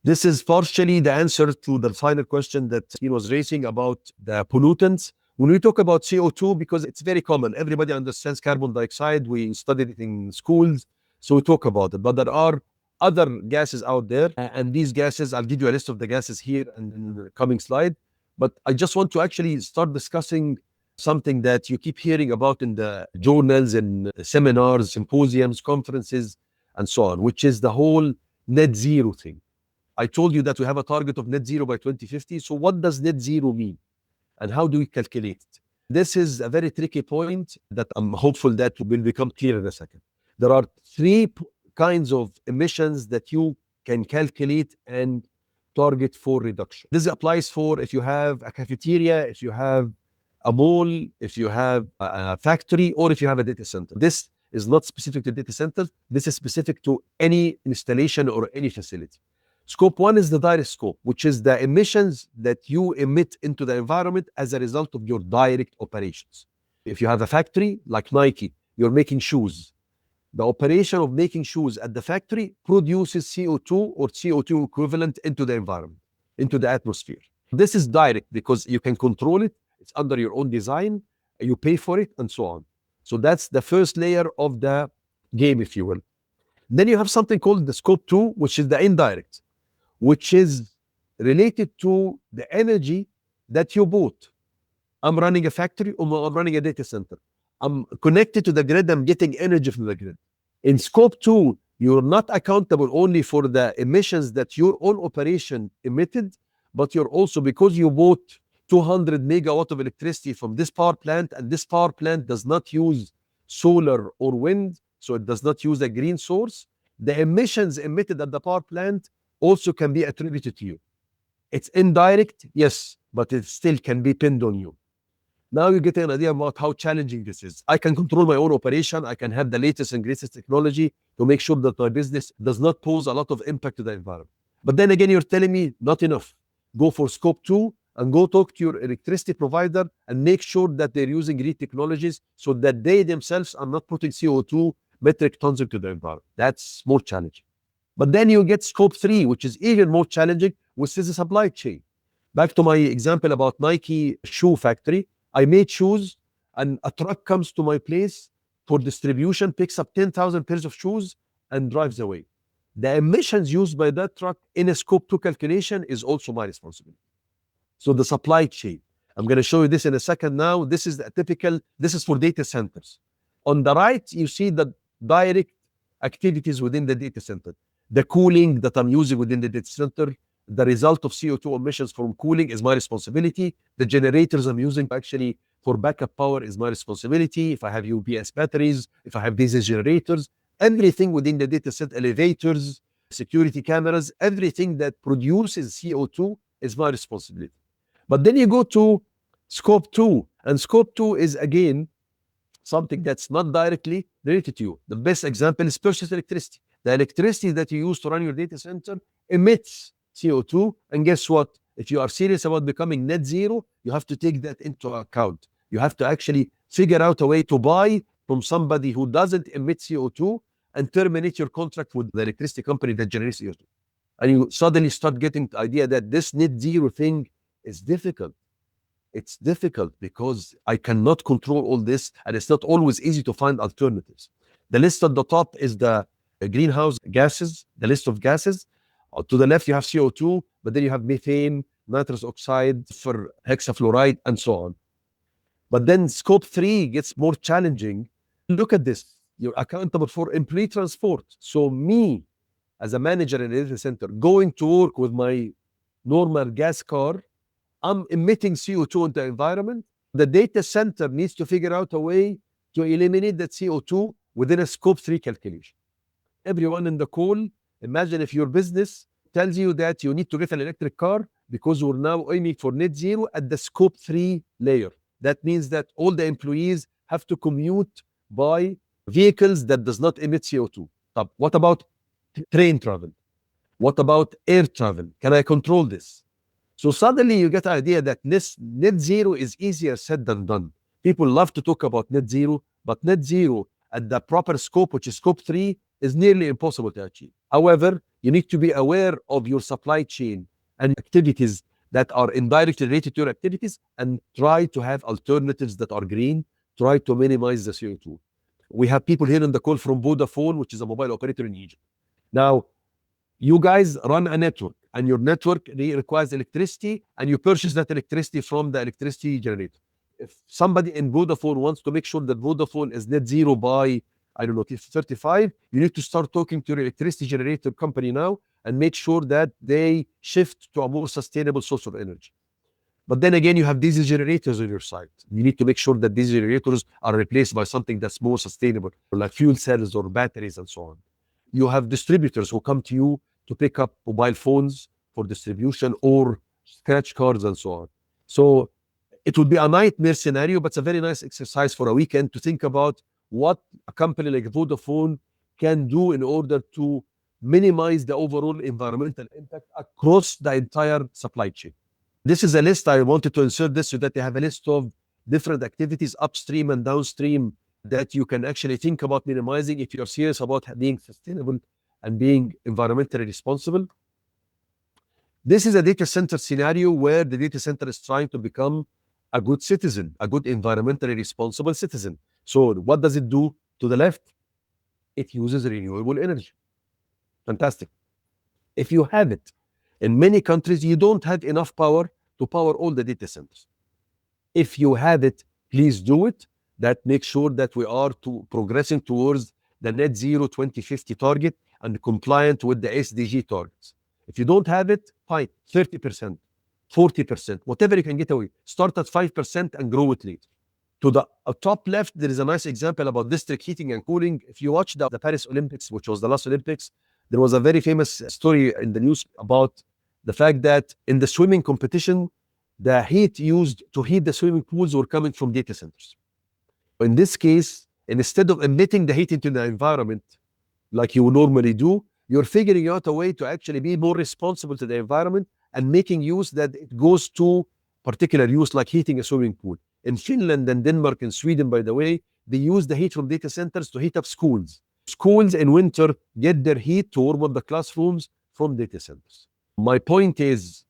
This is partially the answer to the final question that he was raising about the pollutants. When we talk about CO2, because it's very common, everybody understands carbon dioxide. We studied it in schools, so we talk about it. But there are other gases out there, and these gases, I'll give you a list of the gases here and in the coming slide. But I just want to actually start discussing something that you keep hearing about in the journals and seminars, symposiums, conferences, and so on, which is the whole net zero thing. I told you that we have a target of net zero by 2050. So what does net zero mean? And how do we calculate it? This is a very tricky point that I'm hopeful that will become clear in a second. There are three kinds of emissions that you can calculate and target for reduction. This applies for if you have a cafeteria, if you have a mall, if you have a factory, or if you have a data center. This is not specific to data centers. This is specific to any installation or any facility. Scope 1 is the direct scope, which is the emissions that you emit into the environment as a result of your direct operations. If you have a factory like Nike, you're making shoes. The operation of making shoes at the factory produces CO2 or CO2 equivalent into the environment, into the atmosphere. This is direct because you can control it. It's under your own design. You pay for it and so on. So that's the first layer of the game, if you will. Then you have something called the scope 2, which is the indirect, which is related to the energy that you bought. I'm running a factory or I'm running a data center. I'm connected to the grid, I'm getting energy from the grid. In scope 2, you're not accountable only for the emissions that your own operation emitted, but you're also, because you bought 200 megawatt of electricity from this power plant, and this power plant does not use solar or wind, so it does not use a green source, the emissions emitted at the power plant also can be attributed to you. It's indirect, yes, but it still can be pinned on you. Now you get an idea about how challenging this is. I can control my own operation. I can have the latest and greatest technology to make sure that my business does not pose a lot of impact to the environment. But then again, you're telling me not enough. Go for scope 2 and go talk to your electricity provider and make sure that they're using green technologies so that they themselves are not putting CO2 metric tons into the environment. That's more challenging. But then you get scope 3, which is even more challenging, which is the supply chain. Back to my example about Nike shoe factory. I made shoes and a truck comes to my place for distribution, picks up 10,000 pairs of shoes and drives away. The emissions used by that truck in a scope 2 calculation is also my responsibility. So the supply chain, I'm going to show you this in a second now. This is this is for data centers. On the right, you see the direct activities within the data center. The cooling that I'm using within the data center, the result of CO2 emissions from cooling is my responsibility. The generators I'm using actually for backup power is my responsibility. If I have UPS batteries, if I have diesel generators, everything within the data center, elevators, security cameras, everything that produces CO2 is my responsibility. But then you go to scope 2, and scope 2 is again something that's not directly related to you. The best example is purchased electricity. The electricity that you use to run your data center emits CO2. And guess what? If you are serious about becoming net zero, you have to take that into account. You have to actually figure out a way to buy from somebody who doesn't emit CO2 and terminate your contract with the electricity company that generates CO2. And you suddenly start getting the idea that this net zero thing is difficult. It's difficult because I cannot control all this, and it's not always easy to find alternatives. The list at the top is the greenhouse gases, the list of gases. To the left, you have CO2, but then you have methane, nitrous oxide, for hexafluoride, and so on. But then scope 3 gets more challenging. Look at this. You're accountable for employee transport. So me, as a manager in a data center, going to work with my normal gas car, I'm emitting CO2 into the environment. The data center needs to figure out a way to eliminate that CO2 within a scope 3 calculation. Everyone in the call, imagine if your business tells you that you need to get an electric car because we're now aiming for net zero at the scope 3 layer. That means that all the employees have to commute by vehicles that does not emit CO2. What about train travel? What about air travel? Can I control this? So suddenly you get the idea that net zero is easier said than done. People love to talk about net zero, but net zero at the proper scope, which is scope 3, is nearly impossible to achieve. However, You need to be aware of your supply chain and activities that are indirectly related to your activities, and try to have alternatives that are green. Try to minimize the CO2. We have people here in the call from Vodafone, which is a mobile operator in Egypt. Now, you guys run a network, and your network requires electricity, and you purchase that electricity from the electricity generator. If somebody in Vodafone wants to make sure that Vodafone is net zero by, I don't know, 35, you need to start talking to your electricity generator company now and make sure that they shift to a more sustainable source of energy. But then again, you have diesel generators on your site. You need to make sure that these generators are replaced by something that's more sustainable, like fuel cells or batteries and so on. You have distributors who come to you to pick up mobile phones for distribution or scratch cards and so on. So it would be a nightmare scenario, but it's a very nice exercise for a weekend to think about what a company like Vodafone can do in order to minimize the overall environmental impact across the entire supply chain. This is a list. I wanted to insert this so that they have a list of different activities upstream and downstream that you can actually think about minimizing if you're serious about being sustainable and being environmentally responsible. This is a data center scenario where the data center is trying to become a good citizen, a good environmentally responsible citizen. So what does it do? To the left, it uses renewable energy. Fantastic. If you have it, in many countries, you don't have enough power to power all the data centers. If you have it, please do it. That makes sure that we are progressing towards the net zero 2050 target and compliant with the SDG targets. If you don't have it, fine, 30%, 40%, whatever you can get away. Start at 5% and grow it later. To the top left, there is a nice example about district heating and cooling. If you watch the Paris Olympics, which was the last Olympics, there was a very famous story in the news about the fact that in the swimming competition, the heat used to heat the swimming pools were coming from data centers. In this case, instead of emitting the heat into the environment like you normally do, you're figuring out a way to actually be more responsible to the environment and making use that it goes to particular use like heating a swimming pool. In Finland and Denmark and Sweden, by the way, they use the heat from data centers to heat up schools. Schools in winter get their heat to warm up the classrooms from data centers. My point is,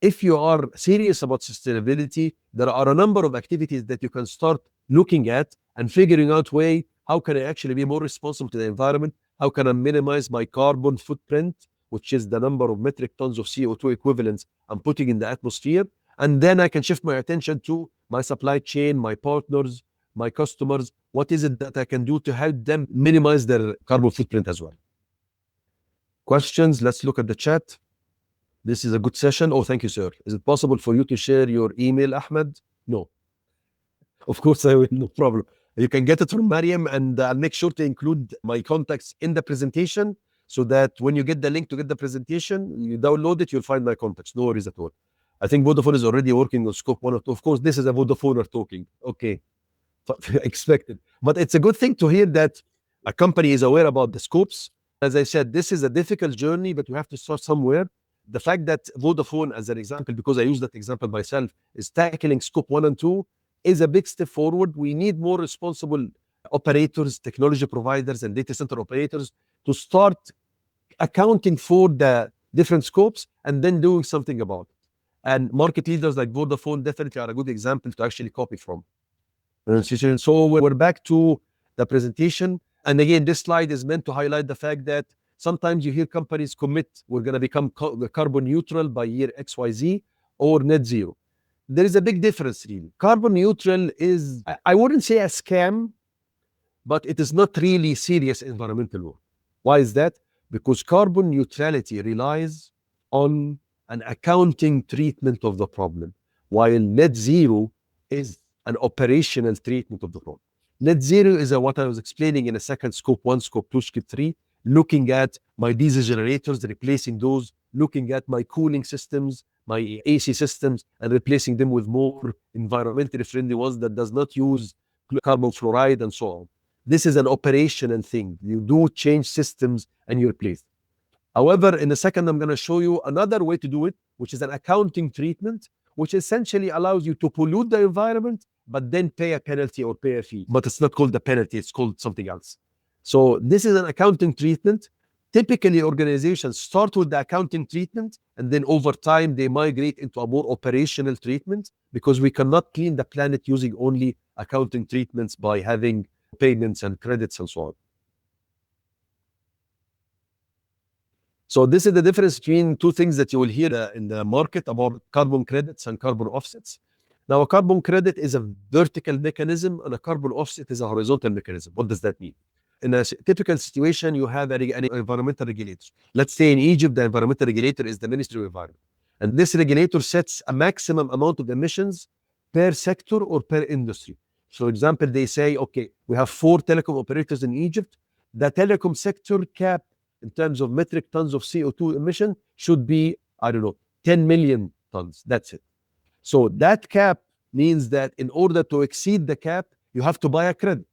if you are serious about sustainability, there are a number of activities that you can start looking at and figuring out way, how can I actually be more responsible to the environment? How can I minimize my carbon footprint, which is the number of metric tons of CO2 equivalents I'm putting in the atmosphere? And then I can shift my attention to my supply chain, my partners, my customers. What is it that I can do to help them minimize their carbon footprint as well? Questions? Let's look at the chat. This is a good session. Oh, thank you, sir. Is it possible for you to share your email, Ahmed? No. Of course, I will. No problem. You can get it from Mariam, and I'll make sure to include my contacts in the presentation so that when you get the link to get the presentation, you download it, you'll find my contacts. No worries at all. I think Vodafone is already working on scope 1 or 2. Of course, this is a Vodafoner talking. Okay. Expected. But it's a good thing to hear that a company is aware about the scopes. As I said, this is a difficult journey, but you have to start somewhere. The fact that Vodafone, as an example, because I use that example myself, is tackling scope 1 and 2 is a big step forward. We need more responsible operators, technology providers, and data center operators to start accounting for the different scopes and then doing something about it. And market leaders like Vodafone definitely are a good example to actually copy from. So we're back to the presentation. And again, this slide is meant to highlight the fact that sometimes you hear companies commit, we're going to become carbon neutral by year XYZ or net zero. There is a big difference, really. Carbon neutral is, I wouldn't say a scam, but it is not really serious environmental work. Why is that? Because carbon neutrality relies on an accounting treatment of the problem, while net zero is an operational treatment of the problem. Net zero is what I was explaining in a second, scope 1, scope 2, scope 3, looking at my diesel generators, replacing those, looking at my cooling systems, my AC systems, and replacing them with more environmentally friendly ones that does not use carbon fluoride and so on. This is an operational thing. You do change systems and you replace. However, in a second, I'm going to show you another way to do it, which is an accounting treatment, which essentially allows you to pollute the environment, but then pay a penalty or pay a fee. But it's not called a penalty, it's called something else. So this is an accounting treatment. Typically, organizations start with the accounting treatment, and then over time, they migrate into a more operational treatment because we cannot clean the planet using only accounting treatments by having payments and credits and so on. So this is the difference between two things that you will hear in the market about carbon credits and carbon offsets. Now, a carbon credit is a vertical mechanism and a carbon offset is a horizontal mechanism. What does that mean? In a typical situation, you have an environmental regulator. Let's say in Egypt, the environmental regulator is the Ministry of Environment. And this regulator sets a maximum amount of emissions per sector or per industry. So, for example, they say, okay, we have 4 telecom operators in Egypt. The telecom sector cap in terms of metric tons of CO2 emission should be, I don't know, 10 million tons. That's it. So that cap means that in order to exceed the cap, you have to buy a credit.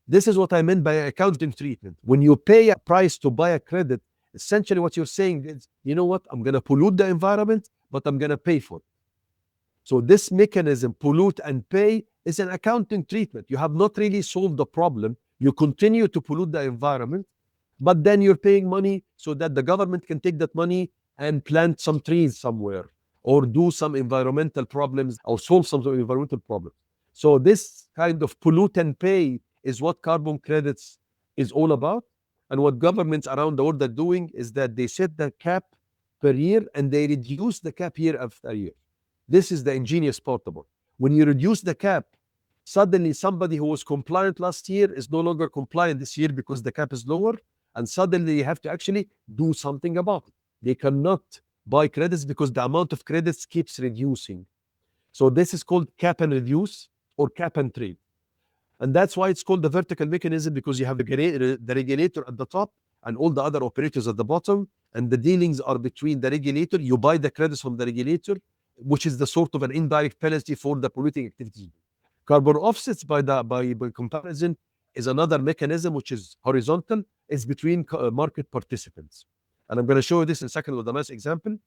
This is what I meant by accounting treatment. When you pay a price to buy a credit, essentially what you're saying is, you know what, I'm going to pollute the environment, but I'm going to pay for it. So this mechanism, pollute and pay, is an accounting treatment. You have not really solved the problem. You continue to pollute the environment, but then you're paying money so that the government can take that money and plant some trees somewhere or do some environmental problems or solve some environmental problems. So this kind of pollute and pay is what carbon credits is all about. And what governments around the world are doing is that they set the cap per year and they reduce the cap year after year. This is the ingenious part about it. When you reduce the cap, suddenly somebody who was compliant last year is no longer compliant this year because the cap is lower. And suddenly they have to actually do something about it. They cannot buy credits because the amount of credits keeps reducing. So this is called cap and reduce or cap and trade. And that's why it's called the vertical mechanism, because you have the regulator at the top and all the other operators at the bottom. And the dealings are between the regulator. You buy the credits from the regulator, which is the sort of an indirect penalty for the polluting activities. Carbon offsets, by comparison, is another mechanism which is horizontal. It's between market participants. And I'm going to show you this in a second with a nice example.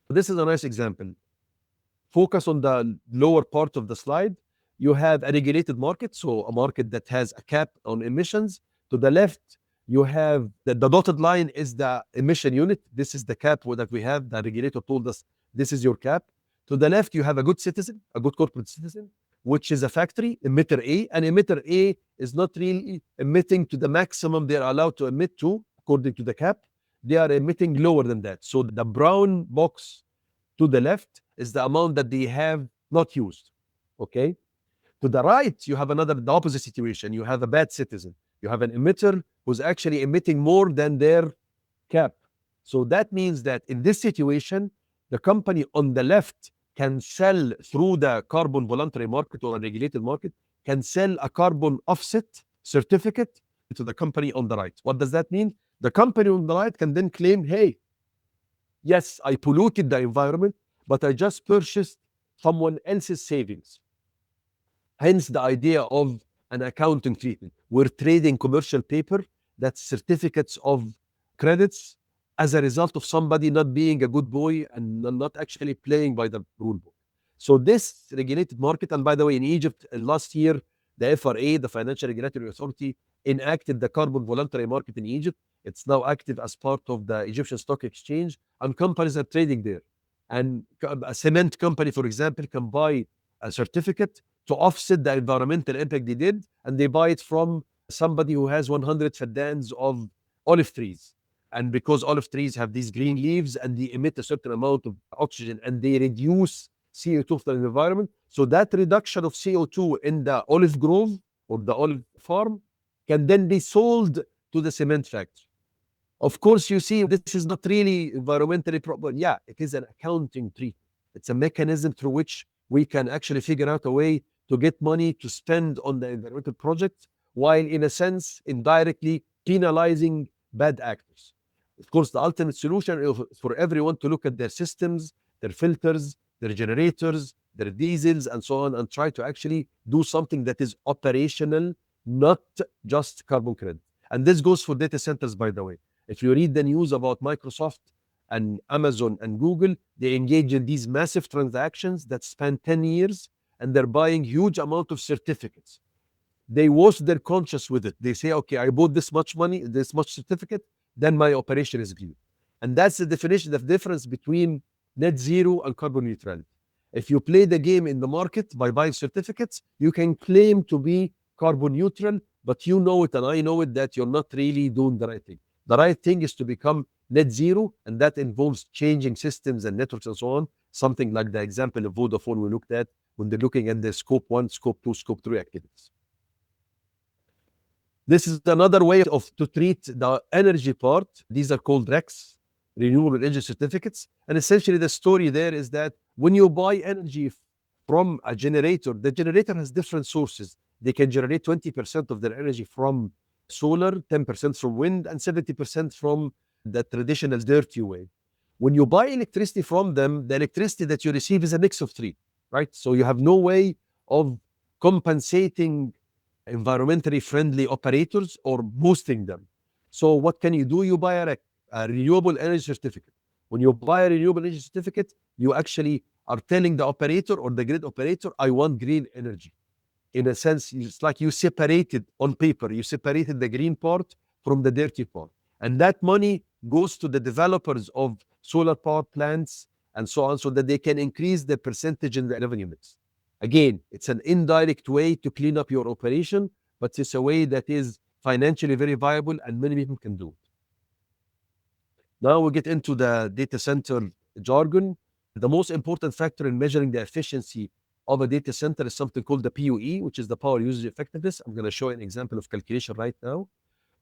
This is a nice example. Focus on the lower part of the slide. You have a regulated market, so a market that has a cap on emissions. To the left, you have the dotted line is the emission unit. This is the cap that we have. The regulator told us this is your cap. To the left, you have a good citizen, a good corporate citizen, which is a factory, emitter A. And emitter A is not really emitting to the maximum they're allowed to emit to, according to the cap. They are emitting lower than that. So the brown box to the left is the amount that they have not used. Okay? To the right, you have the opposite situation. You have a bad citizen. You have an emitter who's actually emitting more than their cap. So that means that in this situation, the company on the left can sell through the carbon voluntary market or a regulated market, can sell a carbon offset certificate to the company on the right. What does that mean? The company on the right can then claim, hey, yes, I polluted the environment, but I just purchased someone else's savings. Hence the idea of an accounting treatment. We're trading commercial paper, that's certificates of credits, as a result of somebody not being a good boy and not actually playing by the rule book. So this regulated market, and by the way, in Egypt last year, the FRA, the Financial Regulatory Authority, enacted the carbon voluntary market in Egypt. It's now active as part of the Egyptian Stock Exchange, and companies are trading there. And a cement company, for example, can buy a certificate to offset the environmental impact they did, and they buy it from somebody who has 100 faddans of olive trees. And because olive trees have these green leaves and they emit a certain amount of oxygen and they reduce CO2 from the environment, so that reduction of CO2 in the olive grove or the olive farm can then be sold to the cement factory. Of course, you see, this is not really environmentally proper. Yeah, it is an accounting treatment. It's a mechanism through which we can actually figure out a way to get money to spend on the environmental project, while in a sense, indirectly penalizing bad actors. Of course, the ultimate solution is for everyone to look at their systems, their filters, their generators, their diesels, and so on, and try to actually do something that is operational, not just carbon credit. And this goes for data centers, by the way. If you read the news about Microsoft and Amazon and Google, they engage in these massive transactions that span 10 years, and they're buying huge amount of certificates. they wash their conscience with it. They say, okay, I bought this much money, this much certificate, then my operation is green. And that's the definition of difference between net zero and carbon neutrality. If you play the game in the market by buying certificates, you can claim to be carbon neutral, but you know it and I know it that you're not really doing the right thing. The right thing is to become net zero, and that involves changing systems and networks and so on. Something like the example of Vodafone we looked at when they're looking at the scope 1, scope 2, scope 3 activities. This is another way to treat the energy part. These are called RECs, renewable energy certificates. And essentially the story there is that when you buy energy from a generator, the generator has different sources. They can generate 20% of their energy from solar, 10% from wind, and 70% from the traditional dirty way. When you buy electricity from them, the electricity that you receive is a mix of three, right? So you have no way of compensating environmentally friendly operators or boosting them. So what can you do? You buy a renewable energy certificate. When you buy a renewable energy certificate, you actually are telling the operator or the grid operator, I want green energy. In a sense, it's like you separated on paper, you separated the green part from the dirty part. And that money goes to the developers of solar power plants and so on, so that they can increase the percentage in the revenue mix. Again, it's an indirect way to clean up your operation, but it's a way that is financially very viable and many people can do it. Now we get into the data center jargon. The most important factor in measuring the efficiency of a data center is something called the PUE, which is the power usage effectiveness. I'm going to show an example of calculation right now.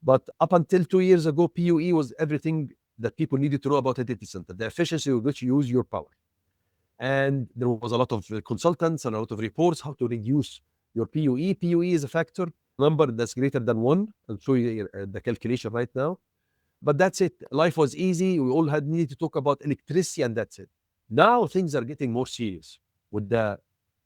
But up until 2 years ago, PUE was everything that people needed to know about a data center, the efficiency with which you use your power. And there was a lot of consultants and a lot of reports how to reduce your PUE. PUE is a factor number that's greater than 1. I'll show you the calculation right now. But that's it. Life was easy. We all had needed to talk about electricity, and that's it. Now things are getting more serious. With the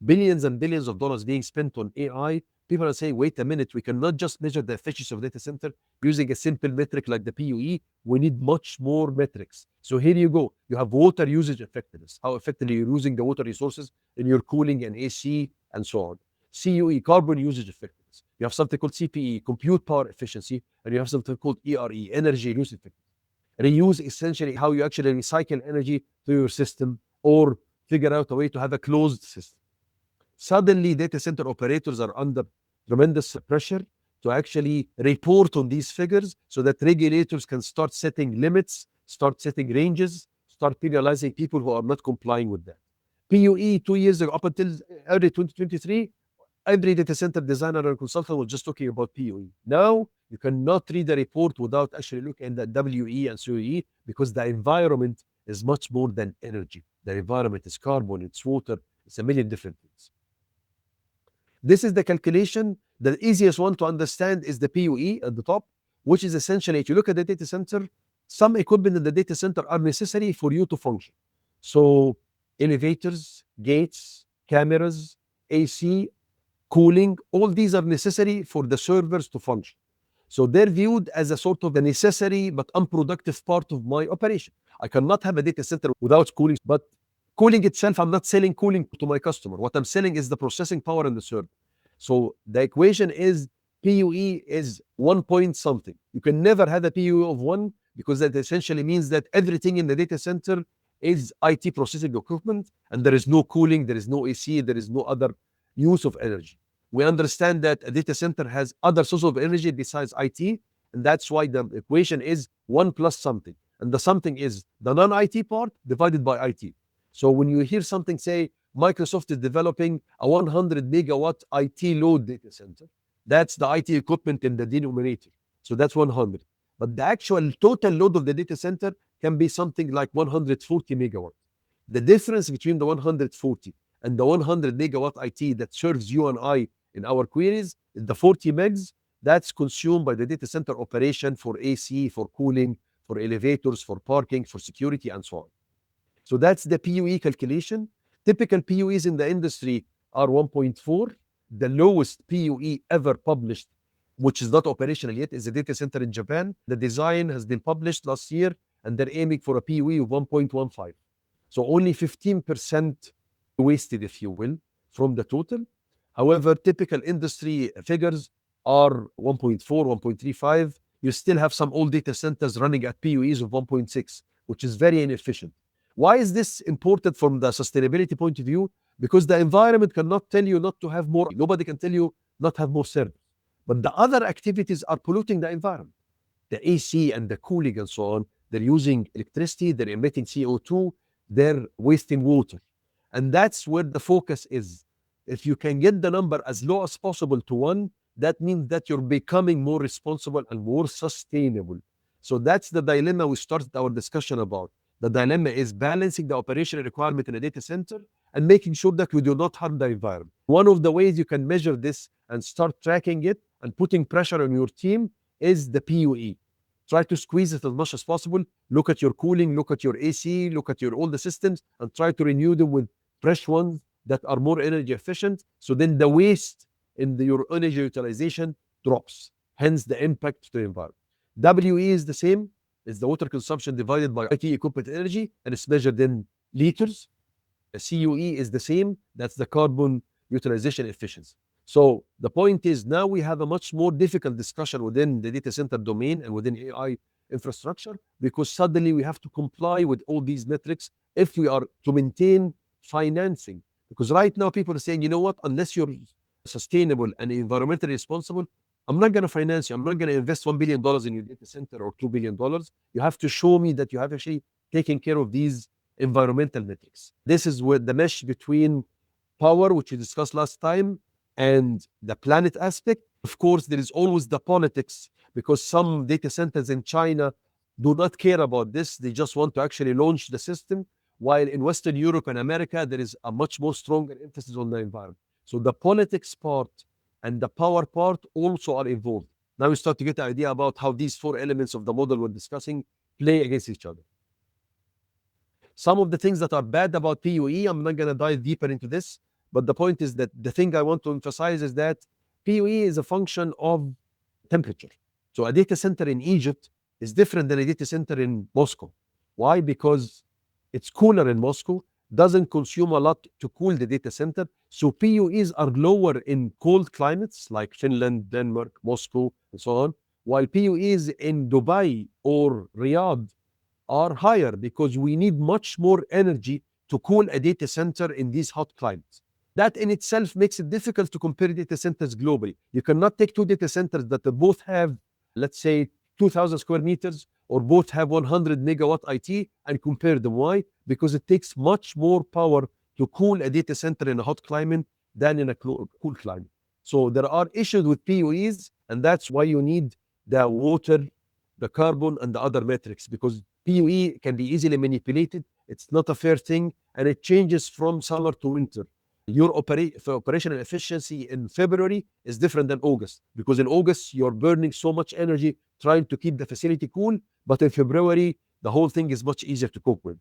billions and billions of dollars being spent on AI, people are saying, wait a minute, we cannot just measure the efficiency of data center using a simple metric like the PUE. We need much more metrics. So here you go. You have water usage effectiveness, how effectively you're using the water resources in your cooling and AC and so on. CUE, carbon usage effectiveness. You have something called CPE, compute power efficiency, and you have something called ERE, energy use effectiveness. Reuse, essentially how you actually recycle energy to your system or figure out a way to have a closed system. Suddenly, data center operators are under tremendous pressure to actually report on these figures so that regulators can start setting limits, start setting ranges, start penalizing people who are not complying with that. PUE 2 years ago, up until early 2023, every data center designer and consultant was just talking about PUE. Now, you cannot read the report without actually looking at the WE and CUE because the environment is much more than energy. The environment is carbon, it's water, it's a million different things. This is the calculation. The easiest one to understand is the PUE at the top, which is essentially, if you look at the data center, some equipment in the data center are necessary for you to function. So elevators, gates, cameras, AC, cooling, all these are necessary for the servers to function. So they're viewed as a sort of a necessary but unproductive part of my operation. I cannot have a data center without cooling, but cooling itself, I'm not selling cooling to my customer. What I'm selling is the processing power and the server. So the equation is PUE is 1 point something. You can never have a PUE of 1 because that essentially means that everything in the data center is IT processing equipment and there is no cooling, there is no AC, there is no other use of energy. We understand that a data center has other sources of energy besides IT, and that's why the equation is 1 plus something. And the something is the non-IT part divided by IT. So when you hear something say Microsoft is developing a 100 megawatt IT load data center, that's the IT equipment in the denominator. So that's 100. But the actual total load of the data center can be something like 140 megawatt. The difference between the 140 and the 100 megawatt IT that serves you and I in our queries is the 40 megs that's consumed by the data center operation for AC, for cooling, for elevators, for parking, for security, and so on. So that's the PUE calculation. Typical PUEs in the industry are 1.4. The lowest PUE ever published, which is not operational yet, is a data center in Japan. The design has been published last year, and they're aiming for a PUE of 1.15. So only 15% wasted, if you will, from the total. However, typical industry figures are 1.4, 1.35. You still have some old data centers running at PUEs of 1.6, which is very inefficient. Why is this important from the sustainability point of view? Because the environment cannot tell you not to have more. Nobody can tell you not have more servers. But the other activities are polluting the environment. The AC and the cooling and so on, they're using electricity, they're emitting CO2, they're wasting water. And that's where the focus is. If you can get the number as low as possible to 1, that means that you're becoming more responsible and more sustainable. So that's the dilemma we started our discussion about. The dilemma is balancing the operational requirement in a data center and making sure that we do not harm the environment. One of the ways you can measure this and start tracking it and putting pressure on your team is the PUE. Try to squeeze it as much as possible. Look at your cooling, look at your AC, look at your all the systems, and try to renew them with fresh ones that are more energy efficient. So then the waste in your energy utilization drops, hence the impact to the environment. WE is the same. It's the water consumption divided by IT equipment energy, and it's measured in liters. The CUE is the same. That's the carbon utilization efficiency. So the point is now we have a much more difficult discussion within the data center domain and within AI infrastructure, because suddenly we have to comply with all these metrics if we are to maintain financing. Because right now people are saying, you know what, unless you're sustainable and environmentally responsible, I'm not going to finance you. I'm not going to invest $1 billion in your data center or $2 billion. You have to show me that you have actually taken care of these environmental metrics. This is where the mesh between power, which we discussed last time, and the planet aspect. Of course, there is always the politics, because some data centers in China do not care about this. They just want to actually launch the system, while in Western Europe and America, there is a much more stronger emphasis on the environment. So the politics part and the power part also are involved. Now we start to get the idea about how these 4 elements of the model we're discussing play against each other. Some of the things that are bad about PUE, I'm not going to dive deeper into this, but the point is that the thing I want to emphasize is that PUE is a function of temperature. So a data center in Egypt is different than a data center in Moscow. Why? Because it's cooler in Moscow, doesn't consume a lot to cool the data center. So PUEs are lower in cold climates like Finland, Denmark, Moscow, and so on, while PUEs in Dubai or Riyadh are higher, because we need much more energy to cool a data center in these hot climates. That in itself makes it difficult to compare data centers globally. You cannot take 2 data centers that both have, let's say, 2,000 square meters or both have 100 megawatt IT and compare them. Why? Because it takes much more power to cool a data center in a hot climate than in a cool climate. So there are issues with PUEs, and that's why you need the water, the carbon, and the other metrics, because PUE can be easily manipulated. It's not a fair thing, and it changes from summer to winter. Your operational efficiency in February is different than August, because in August you're burning so much energy trying to keep the facility cool, but in February the whole thing is much easier to cope with.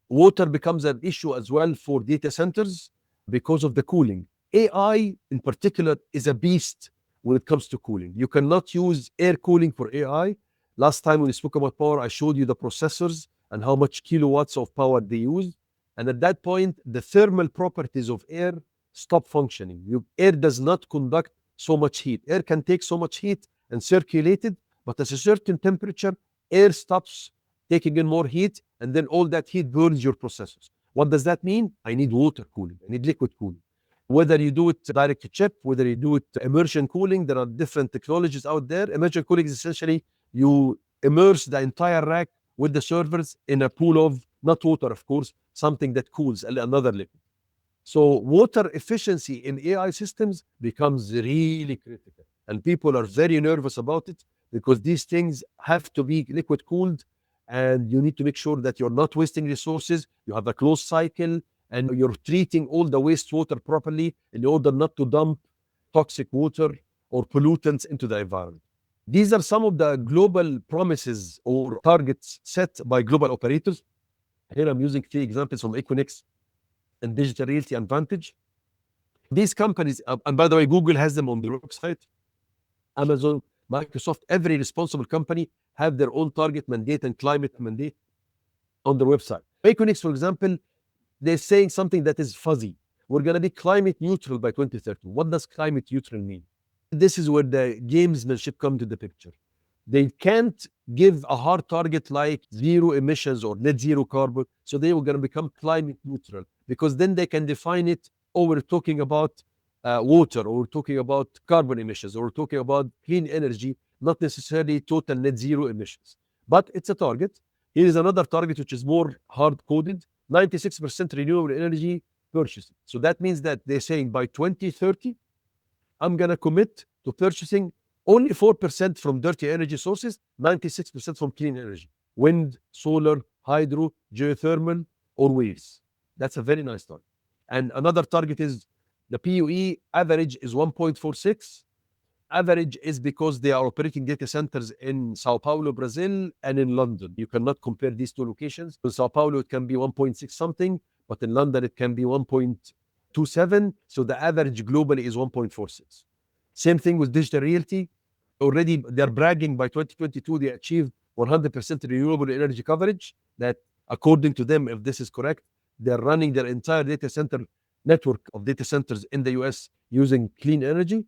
Water becomes an issue as well for data centers because of the cooling. AI in particular is a beast when it comes to cooling. You cannot use air cooling for AI. Last time when we spoke about power, I showed you the processors and how much kilowatts of power they use. And at that point, the thermal properties of air stop functioning. Air does not conduct so much heat. Air can take so much heat and circulate it, but at a certain temperature, air stops taking in more heat, and then all that heat burns your processors. What does that mean? I need water cooling. I need liquid cooling. Whether you do it direct to chip, whether you do it immersion cooling, there are different technologies out there. Immersion cooling is essentially you immerse the entire rack with the servers in a pool of, not water, of course, something that cools another liquid. So water efficiency in AI systems becomes really critical. And people are very nervous about it, because these things have to be liquid cooled, and you need to make sure that you're not wasting resources. You have a closed cycle, and you're treating all the wastewater properly in order not to dump toxic water or pollutants into the environment. These are some of the global promises or targets set by global operators. Here I'm using 3 examples from Equinix and Digital Realty and Vantage. These companies, and by the way, Google has them on their website, Amazon, Microsoft, every responsible company have their own target mandate and climate mandate on their website. Equinix, for example, they're saying something that is fuzzy. we're going to be climate neutral by 2030. What does climate neutral mean? This is where the gamesmanship come to the picture. They can't give a hard target like zero emissions or net zero carbon. So they were going to become climate neutral, because then they can define it. Oh, we're talking about water, or we're talking about carbon emissions, or we're talking about clean energy, not necessarily total net zero emissions. But it's a target. Here is another target, which is more hard coded: 96% renewable energy purchasing. So that means that they're saying by 2030, I'm going to commit to purchasing only 4% from dirty energy sources, 96% from clean energy: wind, solar, hydro, geothermal, or waves. That's a very nice target. And another target is the PUE average is 1.46. Average is because they are operating data centers in Sao Paulo, Brazil, and in London. You cannot compare these two locations. In Sao Paulo, it can be 1.6 something, but in London, it can be 1.27. So the average globally is 1.46. Same thing with digital realty. Already, they're bragging by 2022, they achieved 100% renewable energy coverage. That, according to them, if this is correct, they're running their entire data center network of data centers in the US using clean energy.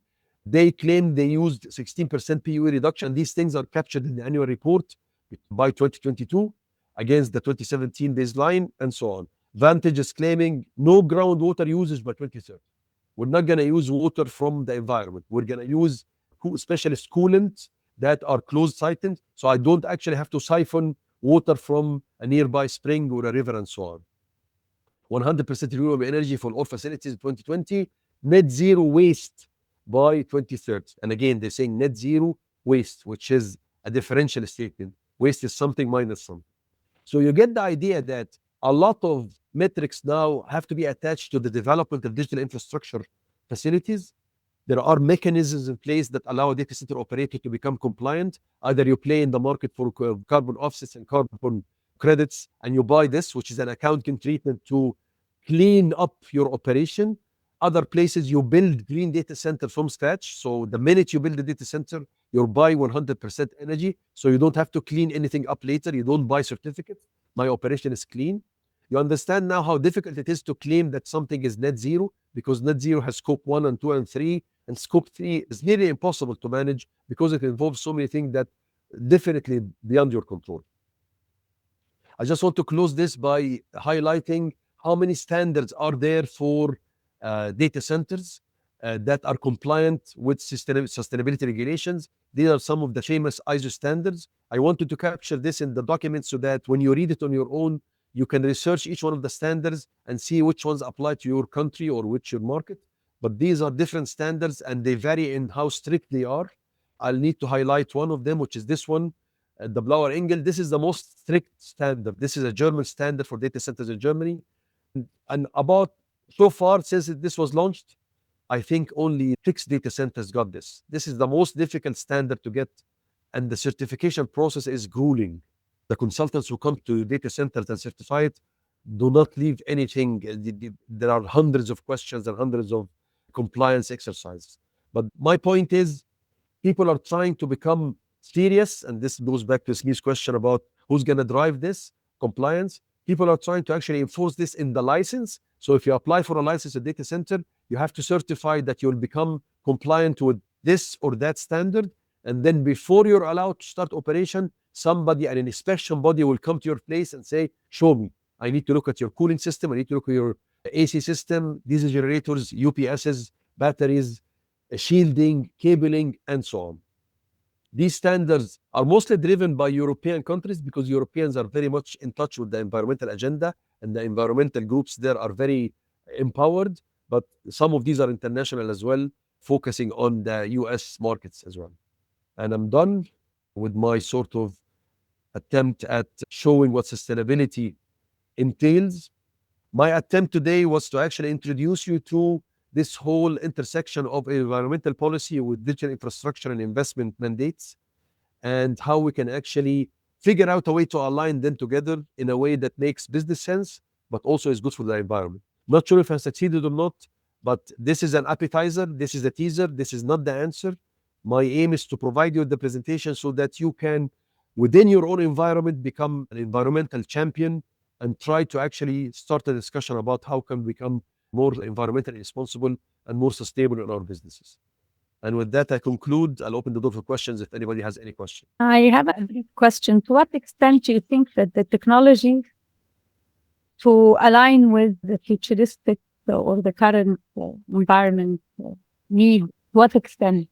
They claim they used 16% PUE reduction. These things are captured in the annual report by 2022 against the 2017 baseline and so on. Vantage is claiming no groundwater usage by 2030. We're not going to use water from the environment. We're going to use specialist coolants that are closed-sighted, so I don't actually have to siphon water from a nearby spring or a river and so on. 100% renewable energy for all facilities in 2020, net zero waste by 2030. And again, they're saying net zero waste, which is a differential statement. Waste is something minus something. So you get the idea that a lot of metrics now have to be attached to the development of digital infrastructure facilities. There are mechanisms in place that allow a data center operator to become compliant. Either you play in the market for carbon offsets and carbon credits, and you buy this, which is an accounting treatment to clean up your operation. Other places, you build green data center from scratch. So the minute you build a data center, you're buying 100% energy. So you don't have to clean anything up later. You don't buy certificates. My operation is clean. You understand now how difficult it is to claim that something is net zero, because net zero has scope 1 and 2 and 3. And scope 3 is nearly impossible to manage because it involves so many things that definitely beyond your control. I just want to close this by highlighting how many standards are there for data centers that are compliant with sustainability regulations. These are some of the famous ISO standards. I wanted to capture this in the document so that when you read it on your own, you can research each one of the standards and see which ones apply to your country or which your market. But these are different standards and they vary in how strict they are. I'll need to highlight one of them, which is this one, the Blauer Engel. This is the most strict standard. This is a German standard for data centers in Germany. And about so far, since this was launched, I think only 6 data centers got this. This is the most difficult standard to get, and the certification process is grueling. The consultants who come to data centers and certify it do not leave anything. There are hundreds of questions and hundreds of compliance exercises. But my point is, people are trying to become serious, and this goes back to Smith's question about who's going to drive this compliance. People are trying to actually enforce this in the license. So if you apply for a license at data center, you have to certify that you'll become compliant with this or that standard. And then before you're allowed to start operation, somebody, an inspection body, will come to your place and say, show me. I need to look at your cooling system. I need to look at your AC system, diesel generators, UPSs, batteries, shielding, cabling, and so on. These standards are mostly driven by European countries because Europeans are very much in touch with the environmental agenda, and the environmental groups there are very empowered. But some of these are international as well, focusing on the US markets as well. And I'm done with my sort of attempt at showing what sustainability entails. My attempt today was to actually introduce you to this whole intersection of environmental policy with digital infrastructure and investment mandates, and how we can actually figure out a way to align them together in a way that makes business sense, but also is good for the environment. Not sure if I succeeded or not, but this is an appetizer. This is a teaser. This is not the answer. My aim is to provide you with the presentation so that you can, within your own environment, become an environmental champion and try to actually start a discussion about how can we become more environmentally responsible, and more sustainable in our businesses. And with that, I conclude. I'll open the door for questions if anybody has any question. I have a brief question. To what extent do you think that the technology to align with the futuristic or the current environment need, to what extent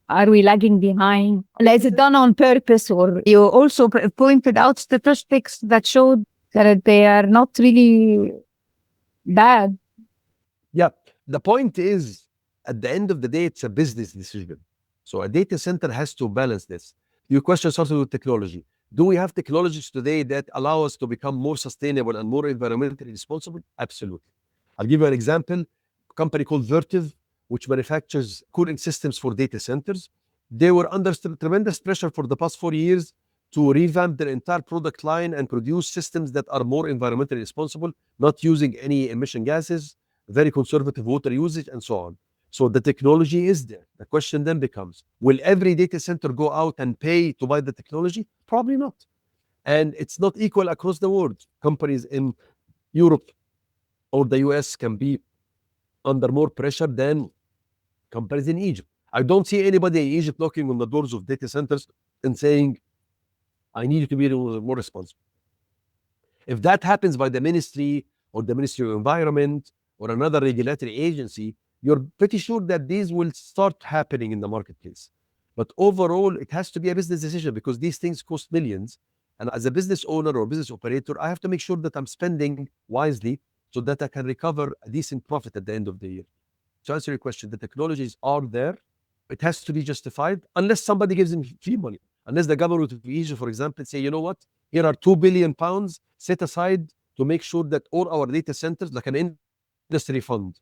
are we lagging behind? Is it done on purpose? Or you also pointed out statistics that showed that they are not really bad. Yeah. The point is, at the end of the day, it's a business decision. So a data center has to balance this. Your question started with technology. Do we have technologies today that allow us to become more sustainable and more environmentally responsible? Absolutely. I'll give you an example. A company called Vertiv, which manufactures cooling systems for data centers. They were under tremendous pressure for the past 4 years to revamp their entire product line and produce systems that are more environmentally responsible, not using any emission gases, very conservative water usage, and so on. So the technology is there. The question then becomes, will every data center go out and pay to buy the technology? Probably not. And it's not equal across the world. Companies in Europe or the US can be under more pressure than companies in Egypt. I don't see anybody in Egypt knocking on the doors of data centers and saying, I need you to be more responsible. If that happens by the ministry or the Ministry of Environment or another regulatory agency, you're pretty sure that these will start happening in the marketplace. But overall, it has to be a business decision because these things cost millions. And as a business owner or business operator, I have to make sure that I'm spending wisely so that I can recover a decent profit at the end of the year. To answer your question, the technologies are there. It has to be justified unless somebody gives them free money. Unless the government of Egypt, for example, say, you know what, here are £2 billion set aside to make sure that all our data centers, like an industry fund.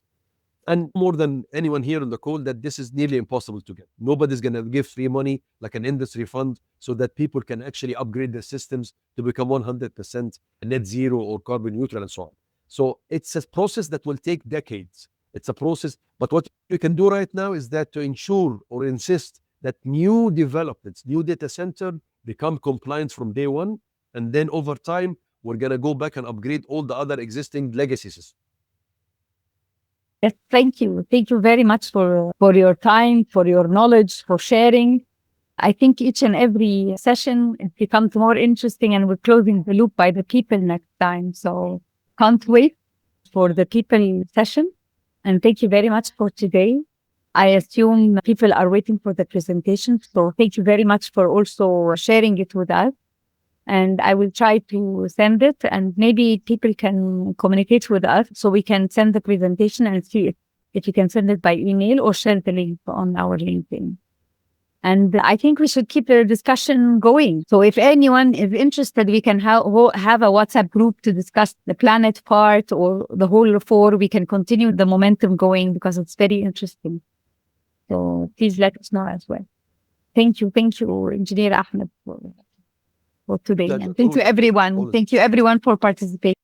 And more than anyone here on the call, that this is nearly impossible to get. Nobody's going to give free money like an industry fund so that people can actually upgrade their systems to become 100% net zero or carbon neutral and so on. So it's a process that will take decades. It's a process. But what you can do right now is that to ensure or insist that new developments, new data center become compliant from day one. And then over time, we're going to go back and upgrade all the other existing legacy systems. Yes, thank you. Thank you very much for your time, for your knowledge, for sharing. I think each and every session, it becomes more interesting and we're closing the loop by the people next time. So can't wait for the people session. And thank you very much for today. I assume people are waiting for the presentation. So thank you very much for also sharing it with us. And I will try to send it and maybe people can communicate with us so we can send the presentation and see if you can send it by email or share the link on our LinkedIn. And I think we should keep the discussion going. So if anyone is interested, we can have a WhatsApp group to discuss the planet part or the whole 4. We can continue the momentum going because it's very interesting. So please let us know as well. Thank you, Engineer Ahmed, for today. And thank you everyone. Thank you everyone for participating.